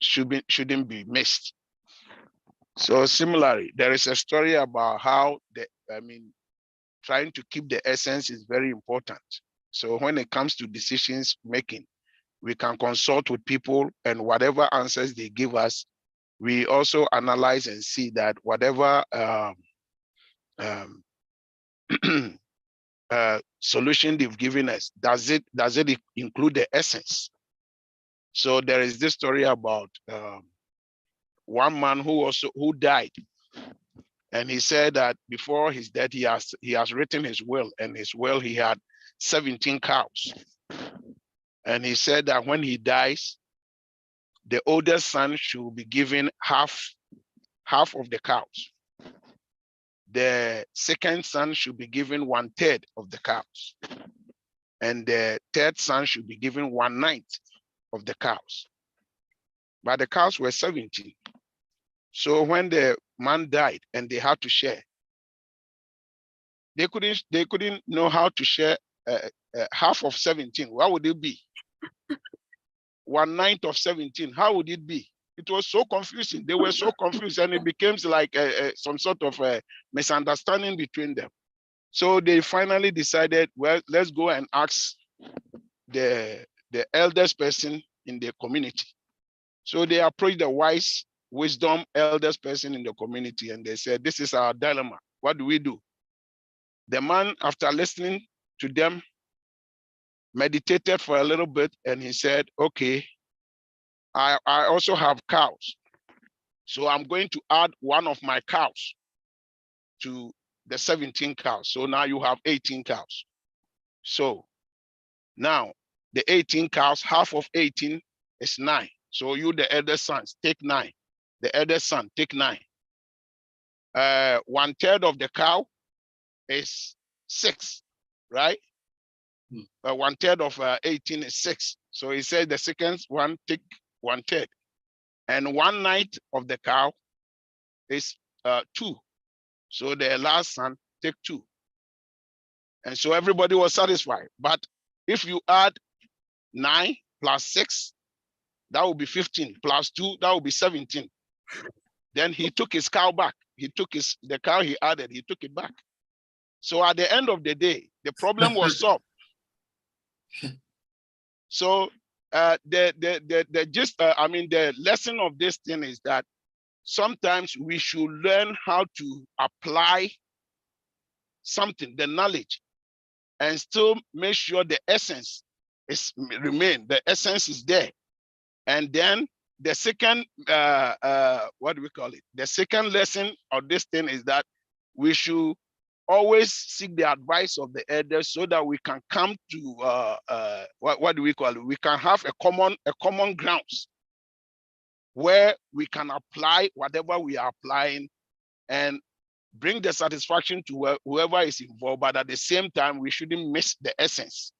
shouldn't be missed. So similarly, there is a story about how trying to keep the essence is very important. So when it comes to decisions making, we can consult with people, and whatever answers they give us, we also analyze and see that whatever solution they've given us, does it include the essence? So there is this story about one man who died, and he said that before his death he has written his will, and his will he had 17 cows, and he said that when he dies, the oldest son should be given half of the cows. The second son should be given 1/3 of the cows, and the third son should be given 1/9 of the cows. But the cows were 17. So when the man died and they had to share, they couldn't know how to share half of 17. What would it be? 1/9 of 17. How would it be? It was so confusing. They were so confused, and it became like some sort of a misunderstanding between them. So they finally decided, well, let's go and ask the eldest person in the community. So they approached the wise, wisdom, eldest person in the community, and they said, this is our dilemma. What do we do? The man, after listening to them, meditated for a little bit, and he said, okay, I also have cows. So I'm going to add one of my cows to the 17 cows. So now you have 18 cows. So now the 18 cows, half of 18 is 9. So you, the eldest sons, take 9. The eldest son, take 9. 1/3 of the cow is 6, right? 1/3 of 18 is 6. So he said the second one, take 1/3. And 1/9 of the cow is 2. So the last son, take 2. And so everybody was satisfied. But if you add 9 plus 6, that will be 15, plus 2, that will be 17. Then he took his cow back. He took the cow he added, he took it back. So at the end of the day, the problem was solved. So the lesson of this thing is that sometimes we should learn how to apply something, the knowledge, and still make sure the essence remain. The essence is there. And then the second, what do we call it? The second lesson of this thing is that we should always seek the advice of the elders so that we can come to what do we call it? We can have a common grounds where we can apply whatever we are applying and bring the satisfaction to whoever is involved, but at the same time, we shouldn't miss the essence.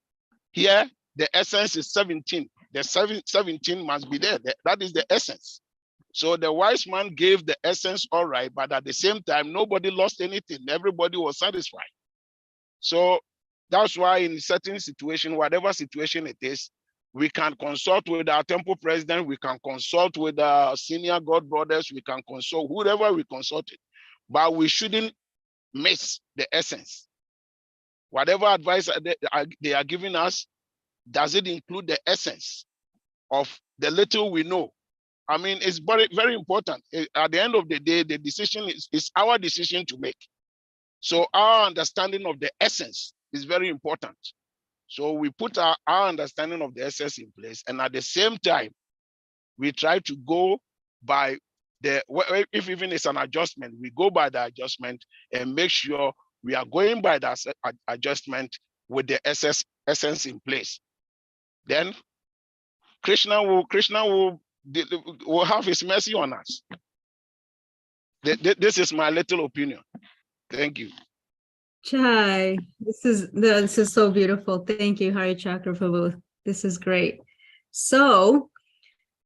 Here, the essence is 17. The 17 must be there. That is the essence. So the wise man gave the essence all right, but at the same time, nobody lost anything. Everybody was satisfied. So that's why in certain situation, whatever situation it is, we can consult with our temple president, we can consult with our senior god brothers, we can consult whoever we consulted, but we shouldn't miss the essence. Whatever advice they are giving us, does it include the essence of the little we know? I mean, it's very, very important. At the end of the day, the decision is our decision to make. So our understanding of the essence is very important. So we put our understanding of the essence in place, and at the same time, we try to go by if even it's an adjustment, we go by the adjustment and make sure we are going by that adjustment with the essence in place. Then Krishna will have his mercy on us. This is my little opinion. Thank you. Chai, this is so beautiful. Thank you, Hari Chakra Prabhu. This is great. So,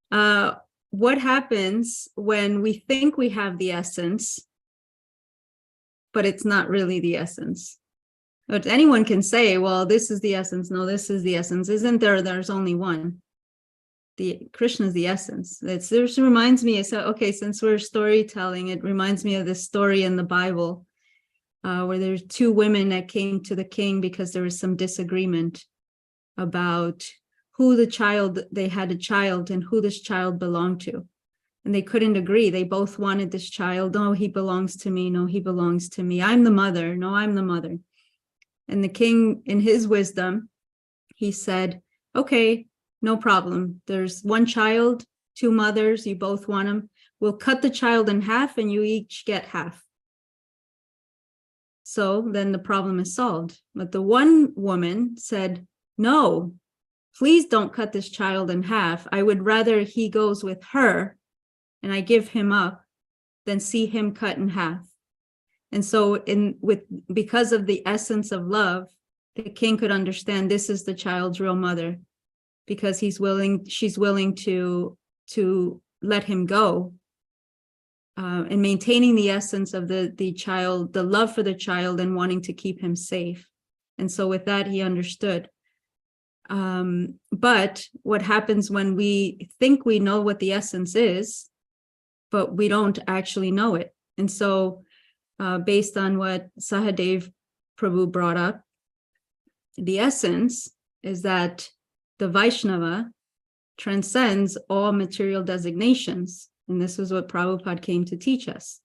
what happens when we think we have the essence, but it's not really the essence? But anyone can say, well, this is the essence. No, this is the essence. Isn't there? There's only one. Krishna is the essence. This reminds me, so okay, since we're storytelling, it reminds me of this story in the Bible where there's two women that came to the king because there was some disagreement about who they had a child and who this child belonged to. And they couldn't agree. They both wanted this child. No, he belongs to me. No, he belongs to me. I'm the mother. No, I'm the mother. And the king, in his wisdom, he said, okay, no problem. There's one child, two mothers, you both want them. We'll cut the child in half and you each get half. So then the problem is solved. But the one woman said, no, please don't cut this child in half. I would rather he goes with her and I give him up than see him cut in half. And so because of the essence of love, the king could understand this is the child's real mother, because she's willing to let him go, and maintaining the essence of the child, the love for the child, and wanting to keep him safe. And so with that, he understood. But what happens when we think we know what the essence is, but we don't actually know it? And so based on what Sahadev Prabhu brought up, the essence is that the Vaishnava transcends all material designations. And this is what Prabhupada came to teach us.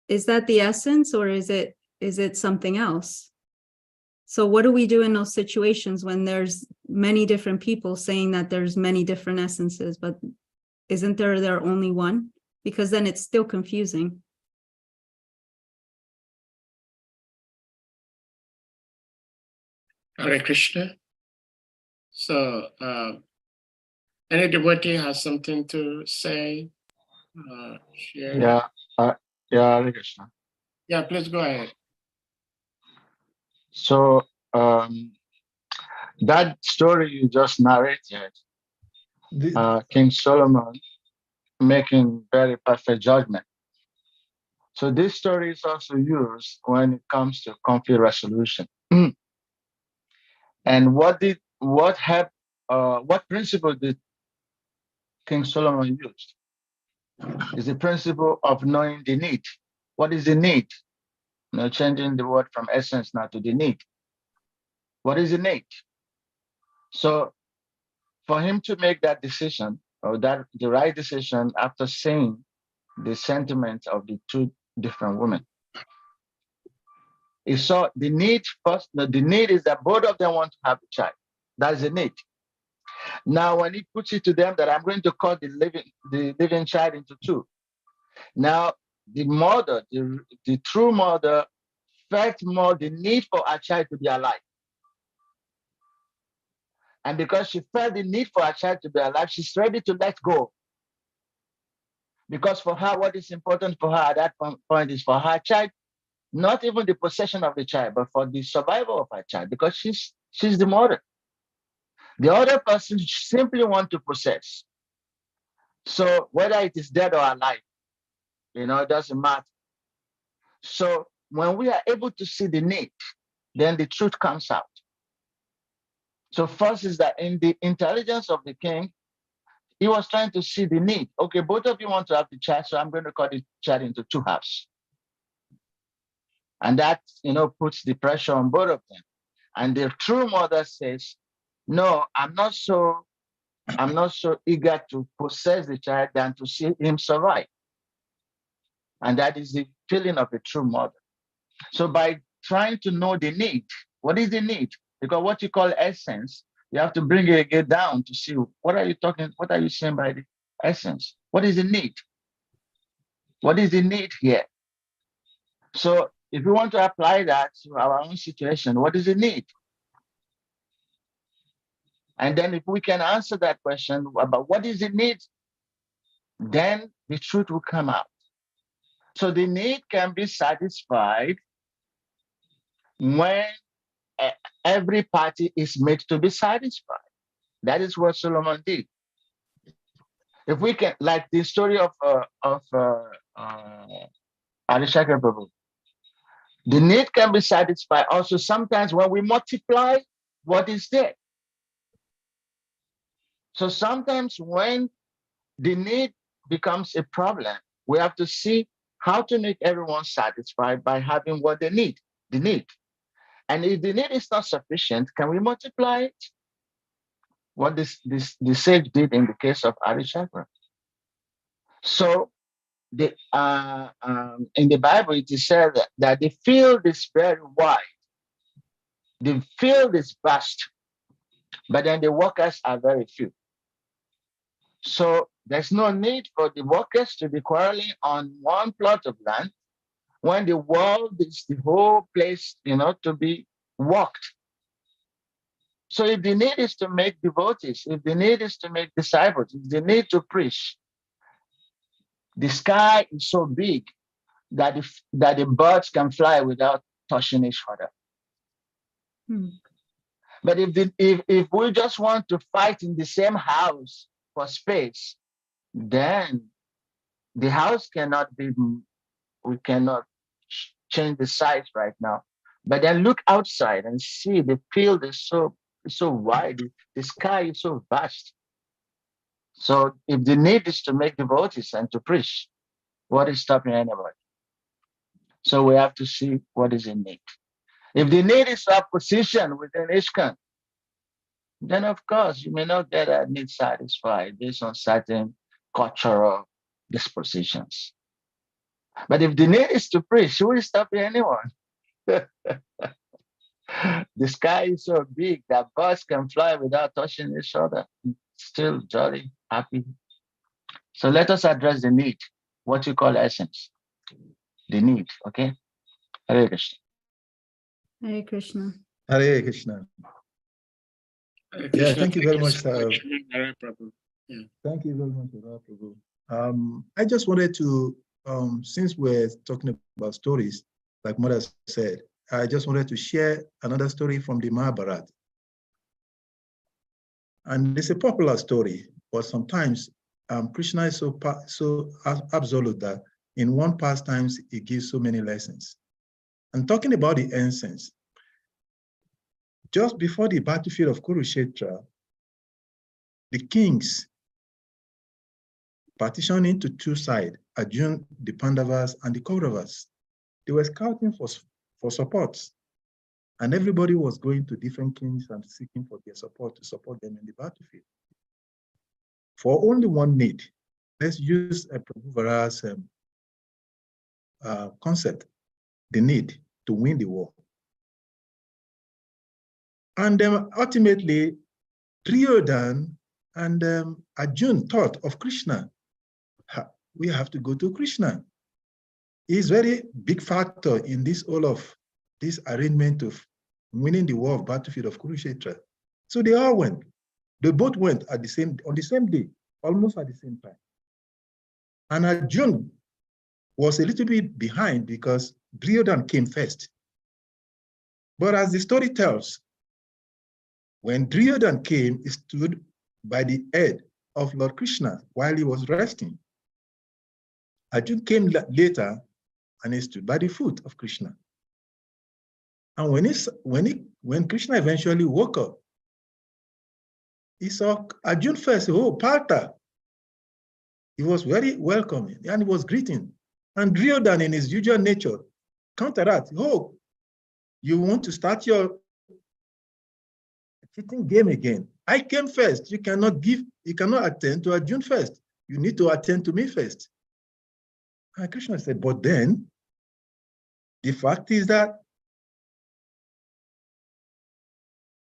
Is that the essence, or is it something else? So what do we do in those situations when there's many different people saying that there's many different essences, but isn't there only one? Because then it's still confusing. Hare Krishna. So, any devotee has something to say? Share? Yeah, Hare Krishna. Yeah, please go ahead. So that story you just narrated, King Solomon making very perfect judgment. So this story is also used when it comes to conflict resolution. And what principle did King Solomon use? Is the principle of knowing the need. What is the need? Changing the word from essence now to the need. What is the need? So for him to make that decision, or the right decision, after seeing the sentiments of the two different women, he saw the need first. The need is that both of them want to have a child. That's the need. Now, when he puts it to them that I'm going to cut the living child into two. Now, the mother, the true mother, felt more the need for her child to be alive. And because she felt the need for her child to be alive, she's ready to let go. Because for her, what is important for her at that point is for her child, not even the possession of the child, but for the survival of her child, because she's the mother. The other person simply want to possess. So whether it is dead or alive, it doesn't matter. So when we are able to see the need, then the truth comes out. So first is that in the intelligence of the king, he was trying to see the need. Okay, both of you want to have the child, so I'm going to cut the child into two halves. And that, puts the pressure on both of them. And the true mother says, no, I'm not so eager to possess the child than to see him survive. And that is the feeling of a true mother. So by trying to know the need, what is the need? Because what you call essence, you have to bring it again down to see what are you saying by the essence? What is the need? What is the need here? So if we want to apply that to our own situation, what is the need? And then if we can answer that question about what is the need, then the truth will come out. So the need can be satisfied when every party is made to be satisfied. That is what Solomon did. If we can, like the story of Arishaka Prabhu, the need can be satisfied also sometimes when we multiply what is there. So sometimes when the need becomes a problem, we have to see how to make everyone satisfied by having what they need, the need. And if the need is not sufficient, can we multiply it? What the sage did in the case of Arishaka. So in the Bible, it is said that the field is very wide. The field is vast, but then the workers are very few. So there's no need for the workers to be quarreling on one plot of land when the world is the whole place, to be walked. So if the need is to make devotees, if the need is to make disciples, if the need to preach, the sky is so big that the birds can fly without touching each other. But if we just want to fight in the same house for space, then the house we cannot change the size right now. But then look outside and see the field is so wide, the sky is so vast. So if the need is to make devotees and to preach, what is stopping anybody? So we have to see what is in need. If the need is our position within ISKCON, then of course you may not get that need satisfied based on certain cultural dispositions. But if the need is to preach, who is stopping anyone? The sky is so big that birds can fly without touching each other. Still jolly, happy. So let us address the need, what you call essence. The need, okay? Hare Krishna. Hare Krishna. Hare Krishna. Yeah, thank you very much, sir. Thank you very much, Prabhu. I just wanted to, since we're talking about stories, like Mother said, I just wanted to share another story from the Mahabharata. And it's a popular story, but sometimes Krishna is so absolute that in one pastimes, he gives so many lessons. I'm talking about the essence. Just before the battlefield of Kurukshetra, the kings partitioned into two sides, Arjuna, the Pandavas, and the Kauravas. They were scouting for support. And everybody was going to different kings and seeking for their support to support them in the battlefield. For only one need, let's use a Prabhu Vara's concept, the need to win the war. And then ultimately, Duryodhana and Arjuna thought of Krishna. We have to go to Krishna. He's very big factor in this all of this arrangement of winning the war of battlefield of Kurukshetra. So they all went. They both went on the same day, almost at the same time. And Arjuna was a little bit behind because Duryodhana came first. But as the story tells, when Duryodhana came, he stood by the head of Lord Krishna while he was resting. Arjuna came later and he stood by the foot of Krishna. And when Krishna eventually woke up, he saw Arjuna first. Oh, Partha. He was very welcoming and he was greeting. And Duryodhana, in his usual nature, counteract. Oh, you want to start your cheating game again? I came first. You cannot attend to Arjuna first. You need to attend to me first. And Krishna said, but then the fact is that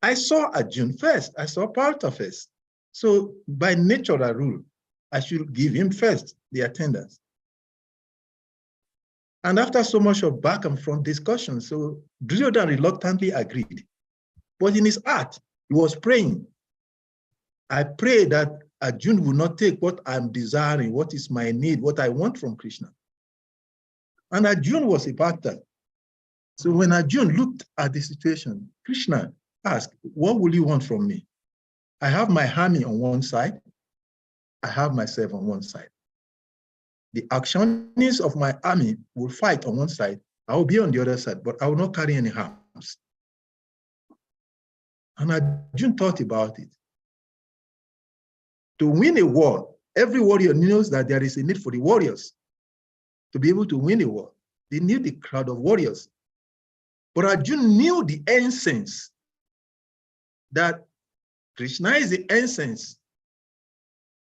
I saw Arjuna first. I saw Partha first. So by natural rule, I should give him first the attendance. And after so much of back and front discussion, so Duryodhana reluctantly agreed. But in his heart, he was praying. I pray that Arjuna will not take what I'm desiring, what is my need, what I want from Krishna. And Arjuna was a bhakta. So when Arjuna looked at the situation, Krishna asked, what will you want from me? I have my army on one side. I have myself on one side. The actionists of my army will fight on one side. I will be on the other side, but I will not carry any arms. And Arjuna thought about it. To win a war, every warrior knows that there is a need for the warriors to be able to win a war. They need the crowd of warriors. But Arjuna knew the essence, that Krishna is the essence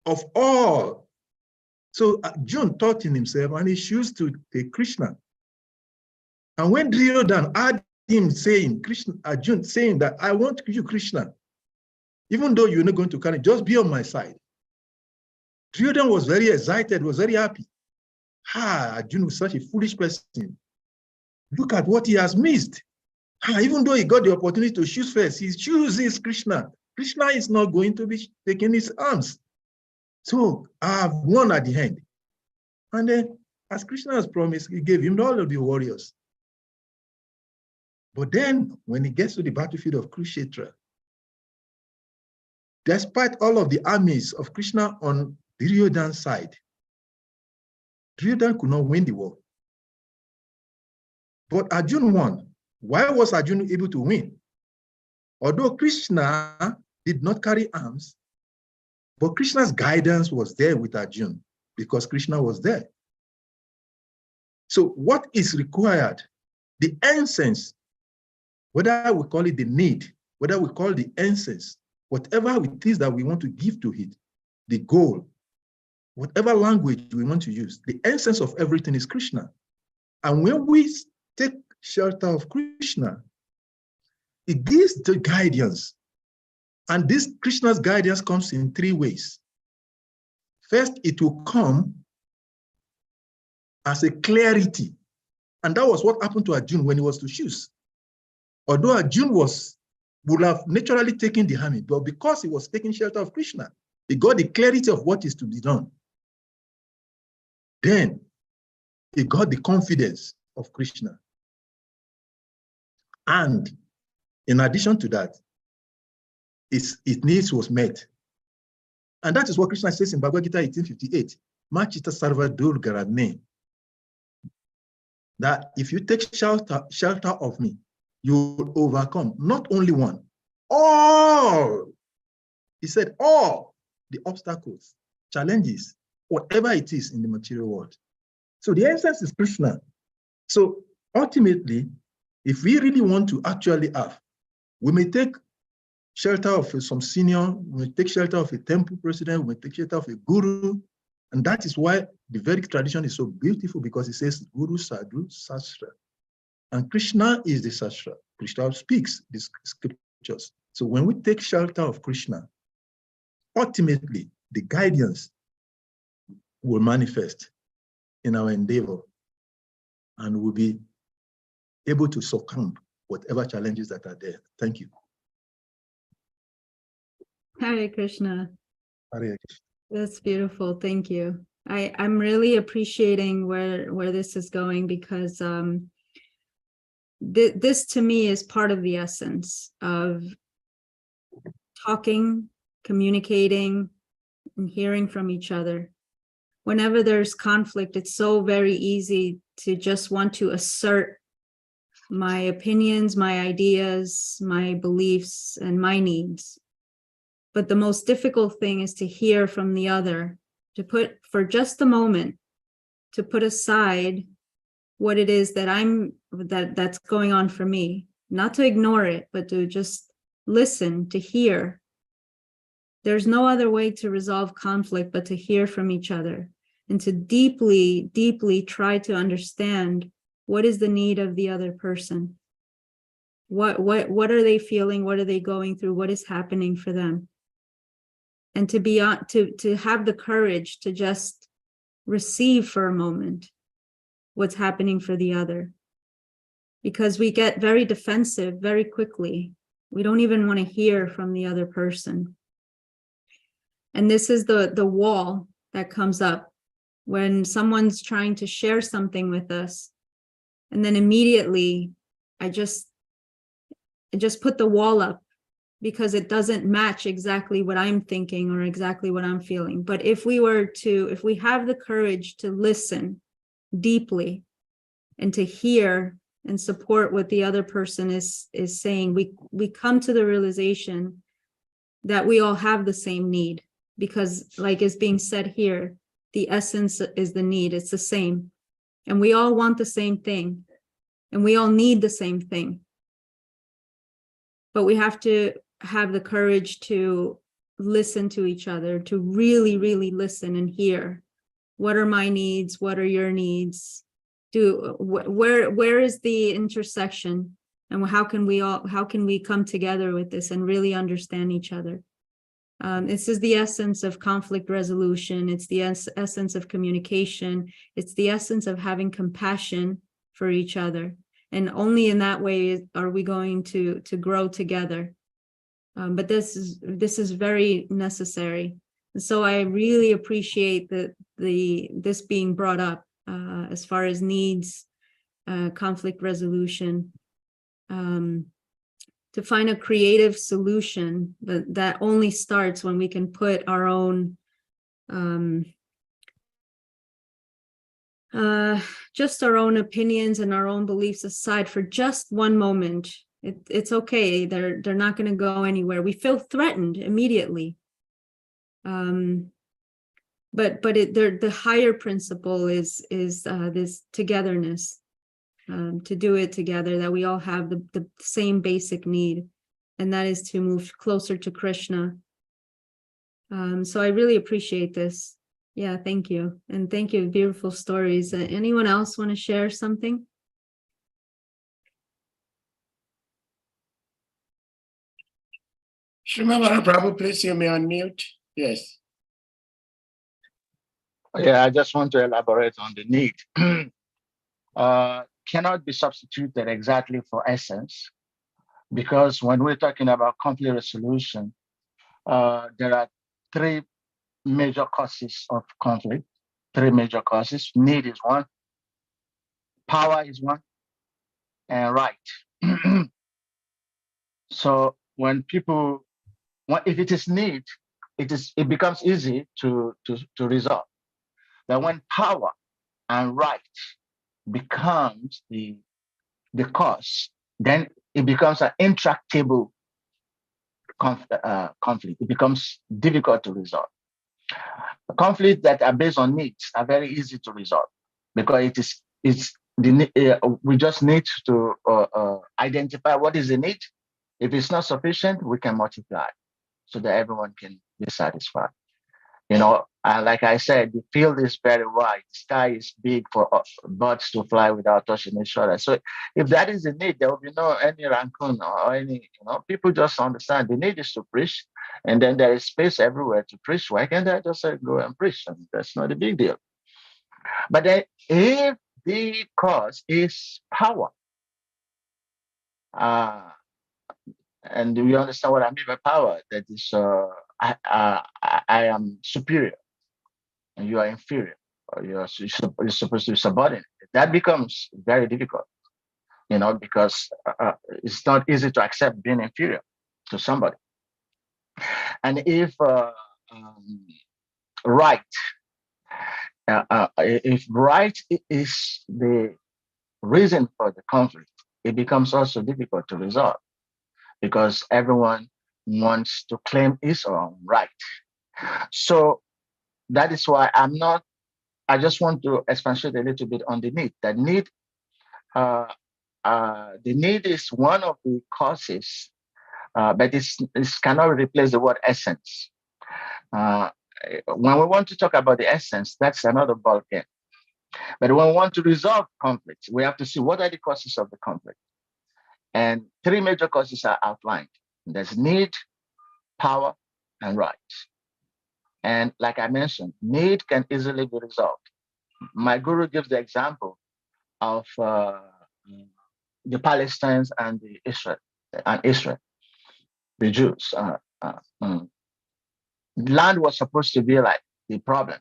of all. So Arjuna thought in himself and he chose to take Krishna. And when Duryodhana heard him saying, Arjuna saying that I want you, Krishna, even though you're not going to carry, just be on my side. Duryodhana was very excited, was very happy. Arjuna was such a foolish person. Look at what he has missed. Even though he got the opportunity to choose first, he chooses Krishna. Krishna is not going to be taking his arms. So I have won at the end. And then, as Krishna has promised, he gave him all of the warriors. But then, when he gets to the battlefield of Kurukshetra, despite all of the armies of Krishna on Duryodhana's side, Duryodhana could not win the war. But Arjuna won. Why was Arjuna able to win? Although Krishna did not carry arms, but Krishna's guidance was there with Arjuna because Krishna was there. So what is required? The essence, whether we call it the need, whether we call it the essence, whatever it is that we want to give to it, the goal, whatever language we want to use, the essence of everything is Krishna. And when we take shelter of Krishna, it gives the guidance. And this Krishna's guidance comes in three ways. First, it will come as a clarity. And that was what happened to Arjuna when he was to choose. Although Arjuna would have naturally taken the army, but because he was taking shelter of Krishna, he got the clarity of what is to be done. Then he got the confidence of Krishna. And in addition to that, its needs was met. And that is what Krishna says in Bhagavad Gita 18:58, Machita Sarva Durgarane, that if you take shelter of me, you will overcome not only one, all. He said all the obstacles, challenges, whatever it is in the material world. So the essence is Krishna. So ultimately, if we really want to actually have, we may take shelter of some senior, we may take shelter of a temple president, we may take shelter of a guru. And that is why the Vedic tradition is so beautiful, because it says Guru, Sadhu, Sastra. And Krishna is the Sastra. Krishna speaks the scriptures. So when we take shelter of Krishna, ultimately the guidance will manifest in our endeavor, and we'll be able to succumb whatever challenges that are there. Thank you. Hare Krishna. Hare Krishna. That's beautiful. Thank you. I'm really appreciating where this is going, because this to me is part of the essence of talking, communicating, and hearing from each other. Whenever there's conflict, it's so very easy to just want to assert my opinions, my ideas, my beliefs, and my needs. But the most difficult thing is to hear from the other, to put, for just a moment, to put aside what it is that that's going on for me, not to ignore it, but to just listen, to hear. There's no other way to resolve conflict but to hear from each other, and to deeply, deeply try to understand what is the need of the other person. What are they feeling? What are they going through? What is happening for them? And to be on, to have the courage to just receive for a moment what's happening for the other. Because we get very defensive very quickly. We don't even want to hear from the other person. And this is the wall that comes up when someone's trying to share something with us. And then immediately I just put the wall up because it doesn't match exactly what I'm thinking or exactly what I'm feeling. But if we have the courage to listen deeply and to hear and support what the other person is saying, we come to the realization that we all have the same need, because like is being said here, the essence is the need, it's the same. And we all want the same thing, and we all need the same thing. But we have to have the courage to listen to each other, to really, really listen and hear. What are my needs? What are your needs? Where is the intersection? And how can we come together with this and really understand each other? This is the essence of conflict resolution. It's the essence of communication. It's the essence of having compassion for each other. And only in that way are we going to grow together. But this is very necessary. So I really appreciate this being brought up as far as needs, conflict resolution, to find a creative solution that only starts when we can put our own just our own opinions and our own beliefs aside for just one moment. It's okay. They're not going to go anywhere. We feel threatened immediately. But the higher principle is this togetherness, to do it together, that we all have the same basic need, and that is to move closer to Krishna. So I really appreciate this. Yeah, thank you. And thank you, beautiful stories. Anyone else want to share something? Srimad Prabhu, please, you may unmute. Yes. Yeah, I just want to elaborate on the need. Cannot be substituted exactly for essence, because when we're talking about conflict resolution, there are three major causes of conflict, three major causes. Need is one, power is one, and right. So if it is need, it becomes easy to resolve. That when power and right becomes the cause, then it becomes an intractable conflict. It becomes difficult to resolve. Conflicts that are based on needs are very easy to resolve, because we just need to identify what is the need. If it's not sufficient, we can multiply so that everyone can be satisfied. Like I said, the field is very wide. The sky is big for birds to fly without touching each other. So if that is the need, there will be no any rancune or any, people just understand the need is to preach. And then there is space everywhere to preach. Why can't I just go and preach? And that's not a big deal. But then if the cause is power, and do you understand what I mean by power? That is, I am superior and you are inferior, or you're supposed to be subordinate. That becomes very difficult, because it's not easy to accept being inferior to somebody. And if right, if right is the reason for the conflict, it becomes also difficult to resolve because everyone wants to claim his own right. So that is why I just want to expatiate a little bit on the need. The need is one of the causes, but it cannot replace the word essence. When we want to talk about the essence, that's another ballgame. But when we want to resolve conflicts, we have to see what are the causes of the conflict. And three major causes are outlined. There's need, power, and right. And like I mentioned, need can easily be resolved. My guru gives the example of the Palestinians and Israel, the Jews. Land was supposed to be like the problem.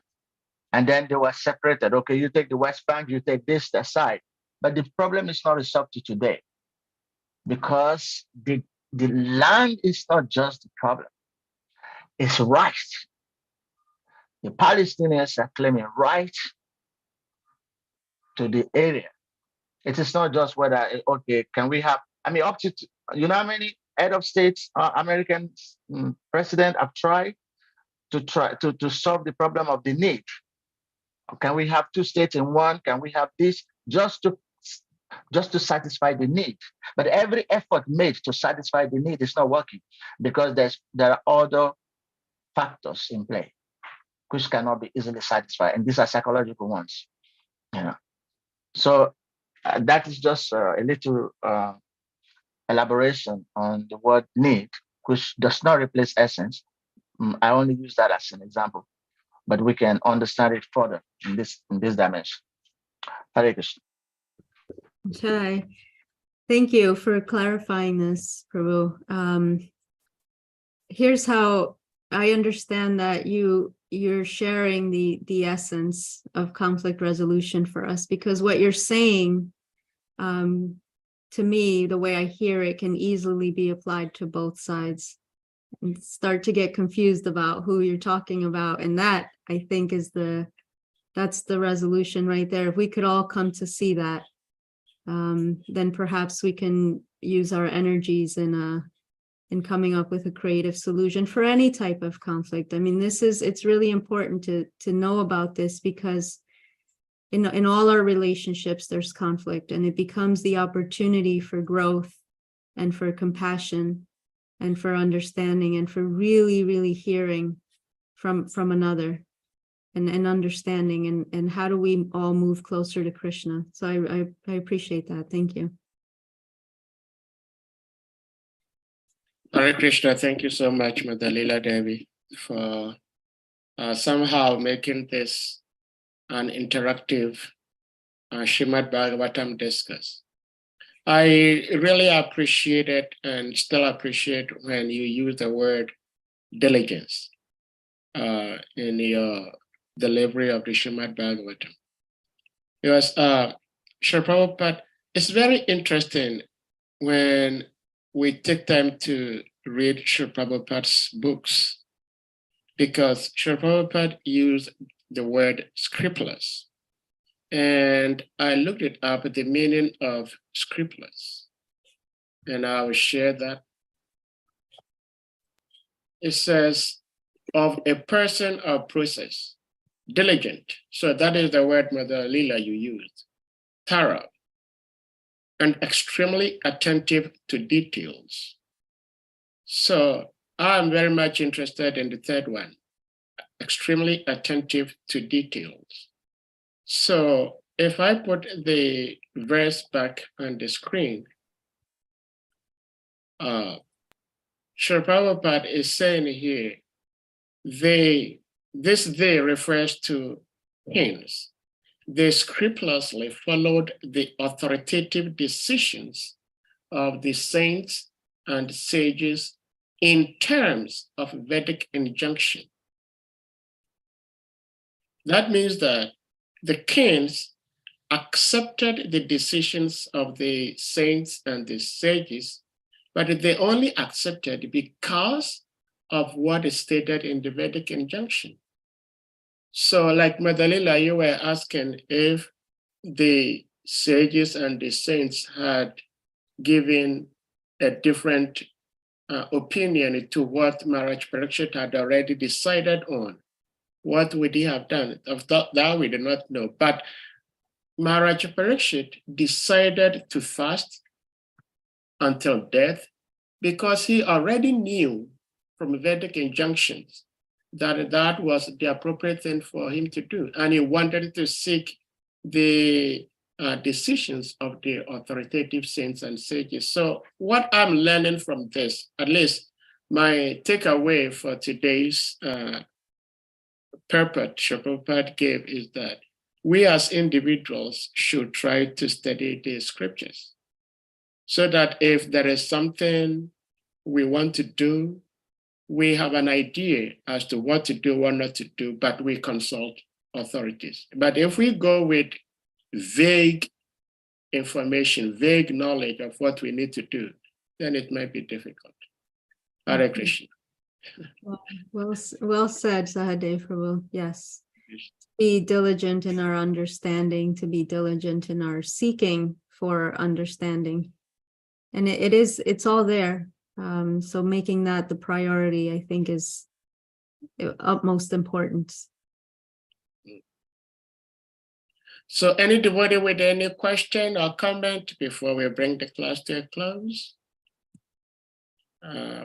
And then they were separated. Okay, you take the West Bank, you take this aside. But the problem is not resolved to today because the land is not just the problem. It's right. The Palestinians are claiming right to the area. It is not just whether, okay, can we have, up to, how many head of states, American president have tried to solve the problem of the need. Can we have two states in one? Can we have this just to satisfy the need? But every effort made to satisfy the need is not working because there are other factors in play which cannot be easily satisfied, and these are psychological ones. So that is just a little elaboration on the word need, which does not replace essence. I only use that as an example, but we can understand it further in this dimension. Hare Krishna. Okay. Thank you for clarifying this, Prabhu. Here's how I understand that you're sharing the essence of conflict resolution for us, because what you're saying, to me, the way I hear it, can easily be applied to both sides and start to get confused about who you're talking about. And that, I think, that's the resolution right there. If we could all come to see that, then perhaps we can use our energies in coming up with a creative solution for any type of conflict. It's really important to know about this, because in all our relationships, there's conflict, and it becomes the opportunity for growth and for compassion and for understanding and for really, really hearing from another and understanding and how do we all move closer to Krishna. So I appreciate that. Thank you. Hare Krishna, thank you so much, Mother Lila Devi, for somehow making this an interactive Srimad Bhagavatam discuss. I really appreciate it and still appreciate when you use the word diligence in your delivery of the Srimad Bhagavatam. Because Srila Prabhupada, it's very interesting when we take time to read Srila Prabhupada's books, because Srila Prabhupada used the word scrupulous. And I looked it up at the meaning of scrupulous, and I will share that. It says, of a person or process, diligent. So that is the word, Mother Lila, you used. Thorough and extremely attentive to details. So I'm very much interested in the third one, extremely attentive to details. So if I put the verse back on the screen, Srila Prabhupada is saying here, this they refers to kings. They scrupulously followed the authoritative decisions of the saints and sages in terms of Vedic injunction. That means that the kings accepted the decisions of the saints and the sages, but they only accepted because of what is stated in the Vedic injunction. So like Madalila, you were asking if the sages and the saints had given a different opinion to what Maharaj Parikshit had already decided on. What would he have done? Of that we do not know. But Maharaj Parikshit decided to fast until death because he already knew from Vedic injunctions that that was the appropriate thing for him to do. And he wanted to seek the decisions of the authoritative saints and sages. So what I'm learning from this, at least my takeaway for today's purport Prabhupada gave, is that we as individuals should try to study the scriptures so that if there is something we want to do, we have an idea as to what to do, what not to do, but we consult authorities. But if we go with vague information, vague knowledge of what we need to do, then it might be difficult. Hare Krishna. Well said, Sahadev Prabhu. Yes. Be diligent in our understanding, to be diligent in our seeking for understanding. And it's all there. So making that the priority, I think, is utmost importance. So anybody with any question or comment before we bring the class to a close?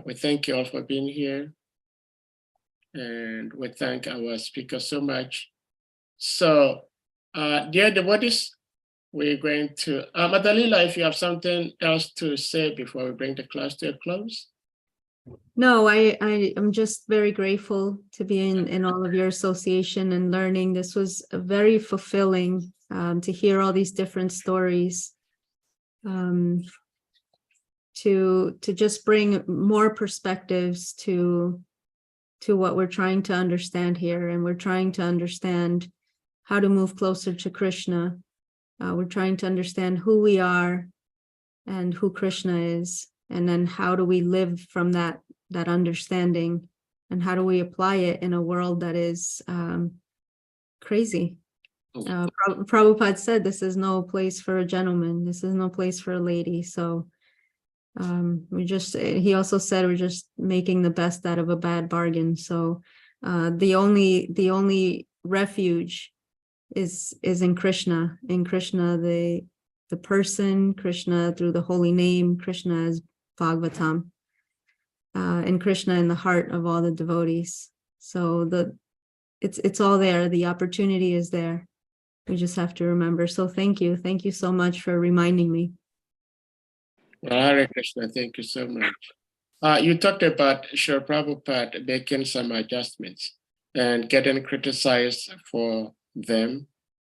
We thank you all for being here. And we thank our speaker so much. So, dear devotees, we're going to, Madalila, if you have something else to say before we bring the class to a close. No, I'm just very grateful to be in all of your association and learning. This was very fulfilling to hear all these different stories, to just bring more perspectives to what we're trying to understand here. And we're trying to understand how to move closer to Krishna. We're trying to understand who we are and who Krishna is, and then how do we live from that understanding, and how do we apply it in a world that is crazy. Prabhupada said this is no place for a gentleman, this is no place for a lady. So he also said we're just making the best out of a bad bargain. So the only refuge is in Krishna. In Krishna, the person, Krishna through the holy name, Krishna as Bhagavatam, and Krishna in the heart of all the devotees. So it's all there. The opportunity is there. We just have to remember. So thank you so much for reminding me. Hare Krishna, thank you so much. You talked about Srila Prabhupada making some adjustments and getting criticized for them,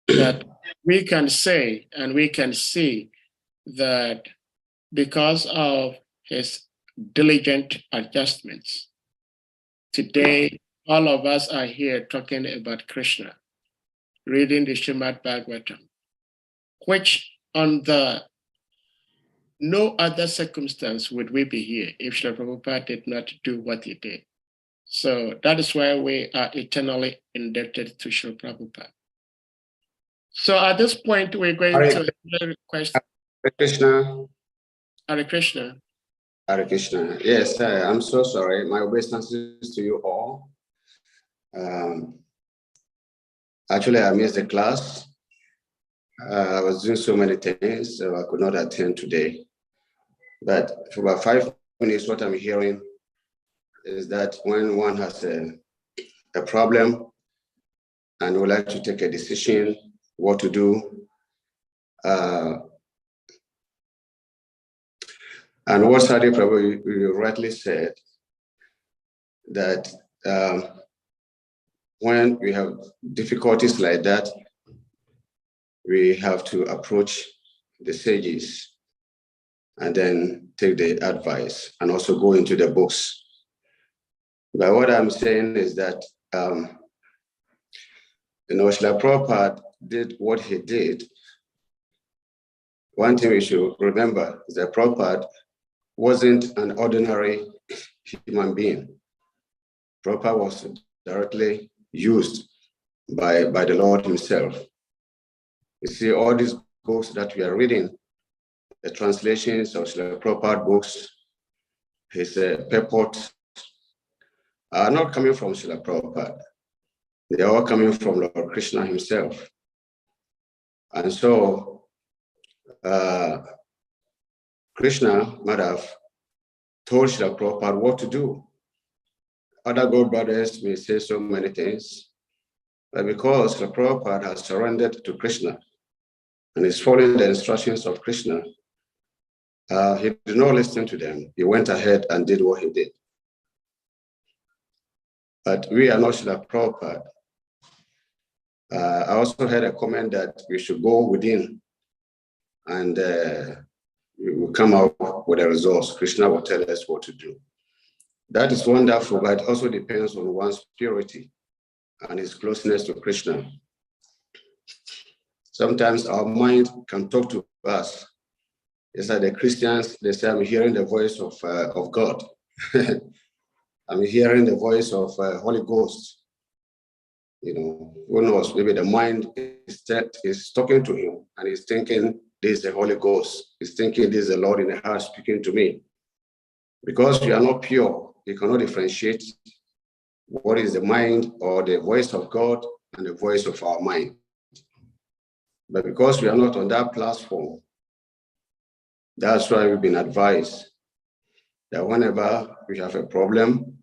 that we can say and we can see that because of his diligent adjustments, today all of us are here talking about Krishna, reading the Srimad Bhagavatam, which under no other circumstance would we be here if Srila Prabhupada did not do what he did. So that is why we are eternally indebted to Srila Prabhupada. So at this point, we're going to request. Hare Krishna. Hare Krishna. Hare Krishna. Yes, I'm so sorry. My obeisances to you all. Actually, I missed the class. I was doing so many things, so I could not attend today. But for about 5 minutes, what I'm hearing is that when one has a problem and would like to take a decision, what to do, and what Sadhu Prabhu you rightly said, that when we have difficulties like that, we have to approach the sages and then take the advice and also go into the books. But what I'm saying is that, Srila Prabhupada did what he did. One thing we should remember is that Prabhupada wasn't an ordinary human being. Prabhupada was directly used by the Lord himself. You see, all these books that we are reading, the translations of Srila Prabhupada books, his purport, are not coming from Srila Prabhupada. They are all coming from Lord Krishna himself. And so, Krishna might have told Srila Prabhupada what to do. Other God brothers may say so many things, but because Srila Prabhupada has surrendered to Krishna and is following the instructions of Krishna, he did not listen to them. He went ahead and did what he did. But we are not Srila Prabhupada. I also heard a comment that we should go within and we will come out with the results. Krishna will tell us what to do. That is wonderful, but it also depends on one's purity and his closeness to Krishna. Sometimes our mind can talk to us. It's like the Christians, they say, I'm hearing the voice of God. I'm hearing the voice of Holy Ghost. Who knows? Maybe the mind is talking to him and he's thinking, this is the Holy Ghost. He's thinking, this is the Lord in the heart speaking to me. Because we are not pure, we cannot differentiate what is the mind or the voice of God and the voice of our mind. But because we are not on that platform, that's why we've been advised that whenever we have a problem,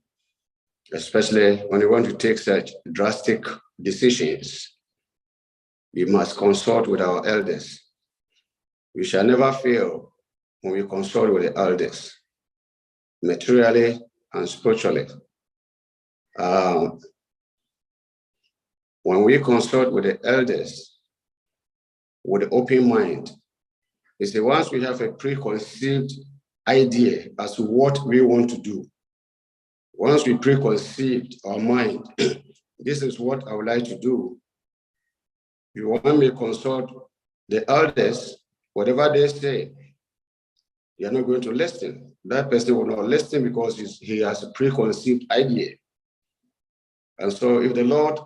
especially when we want to take such drastic decisions, we must consult with our elders. We shall never fail when we consult with the elders, materially and spiritually. When we consult with the elders with an open mind, it's the once we have a preconceived idea as to what we want to do. Once we preconceived our mind, this is what I would like to do. You want me to consult the elders, whatever they say, you are not going to listen. That person will not listen because he has a preconceived idea. And so if the Lord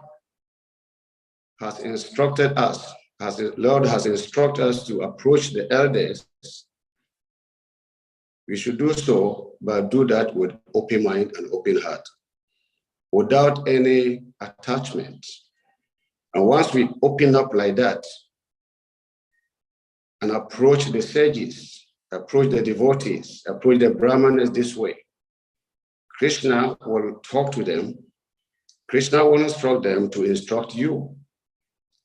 has instructed us, as the Lord has instructed us to approach the elders, we should do so, but do that with open mind and open heart, without any attachment. And once we open up like that and approach the sages, approach the devotees, approach the Brahmanas this way, Krishna will talk to them. Krishna will instruct them to instruct you.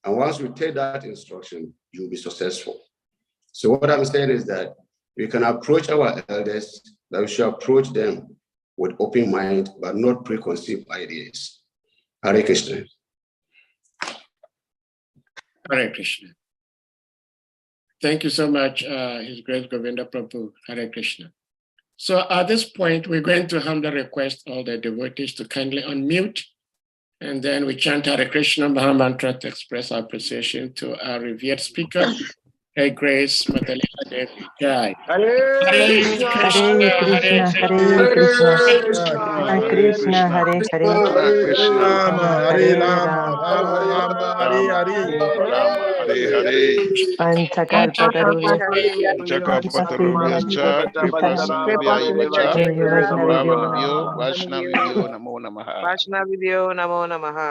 And once we take that instruction, you'll be successful. So what I'm saying is that we can approach our elders, that we should approach them with open mind, but not preconceived ideas. Hare Krishna. Hare Krishna. Thank you so much, His Grace Govinda Prabhu. Hare Krishna. So at this point, we're going to humbly request all the devotees to kindly unmute, and then we chant Hare Krishna Maha Mantra to express our appreciation to our revered speaker, Her Grace Mother Lila Devi. Jai. Hare Krishna, Hare Krishna, Hare Krishna, Hare Krishna, Hare Krishna, Hare Rama, Hare Rama, Hare Hare. Panchakalpatarubhyascha, Chakapatarubhyascha, Kripa Sindhubhyayivacha, Pavam Namo Vaishnavibhyo Namo Namaha. Vaishnavibhyo Namo Namaha.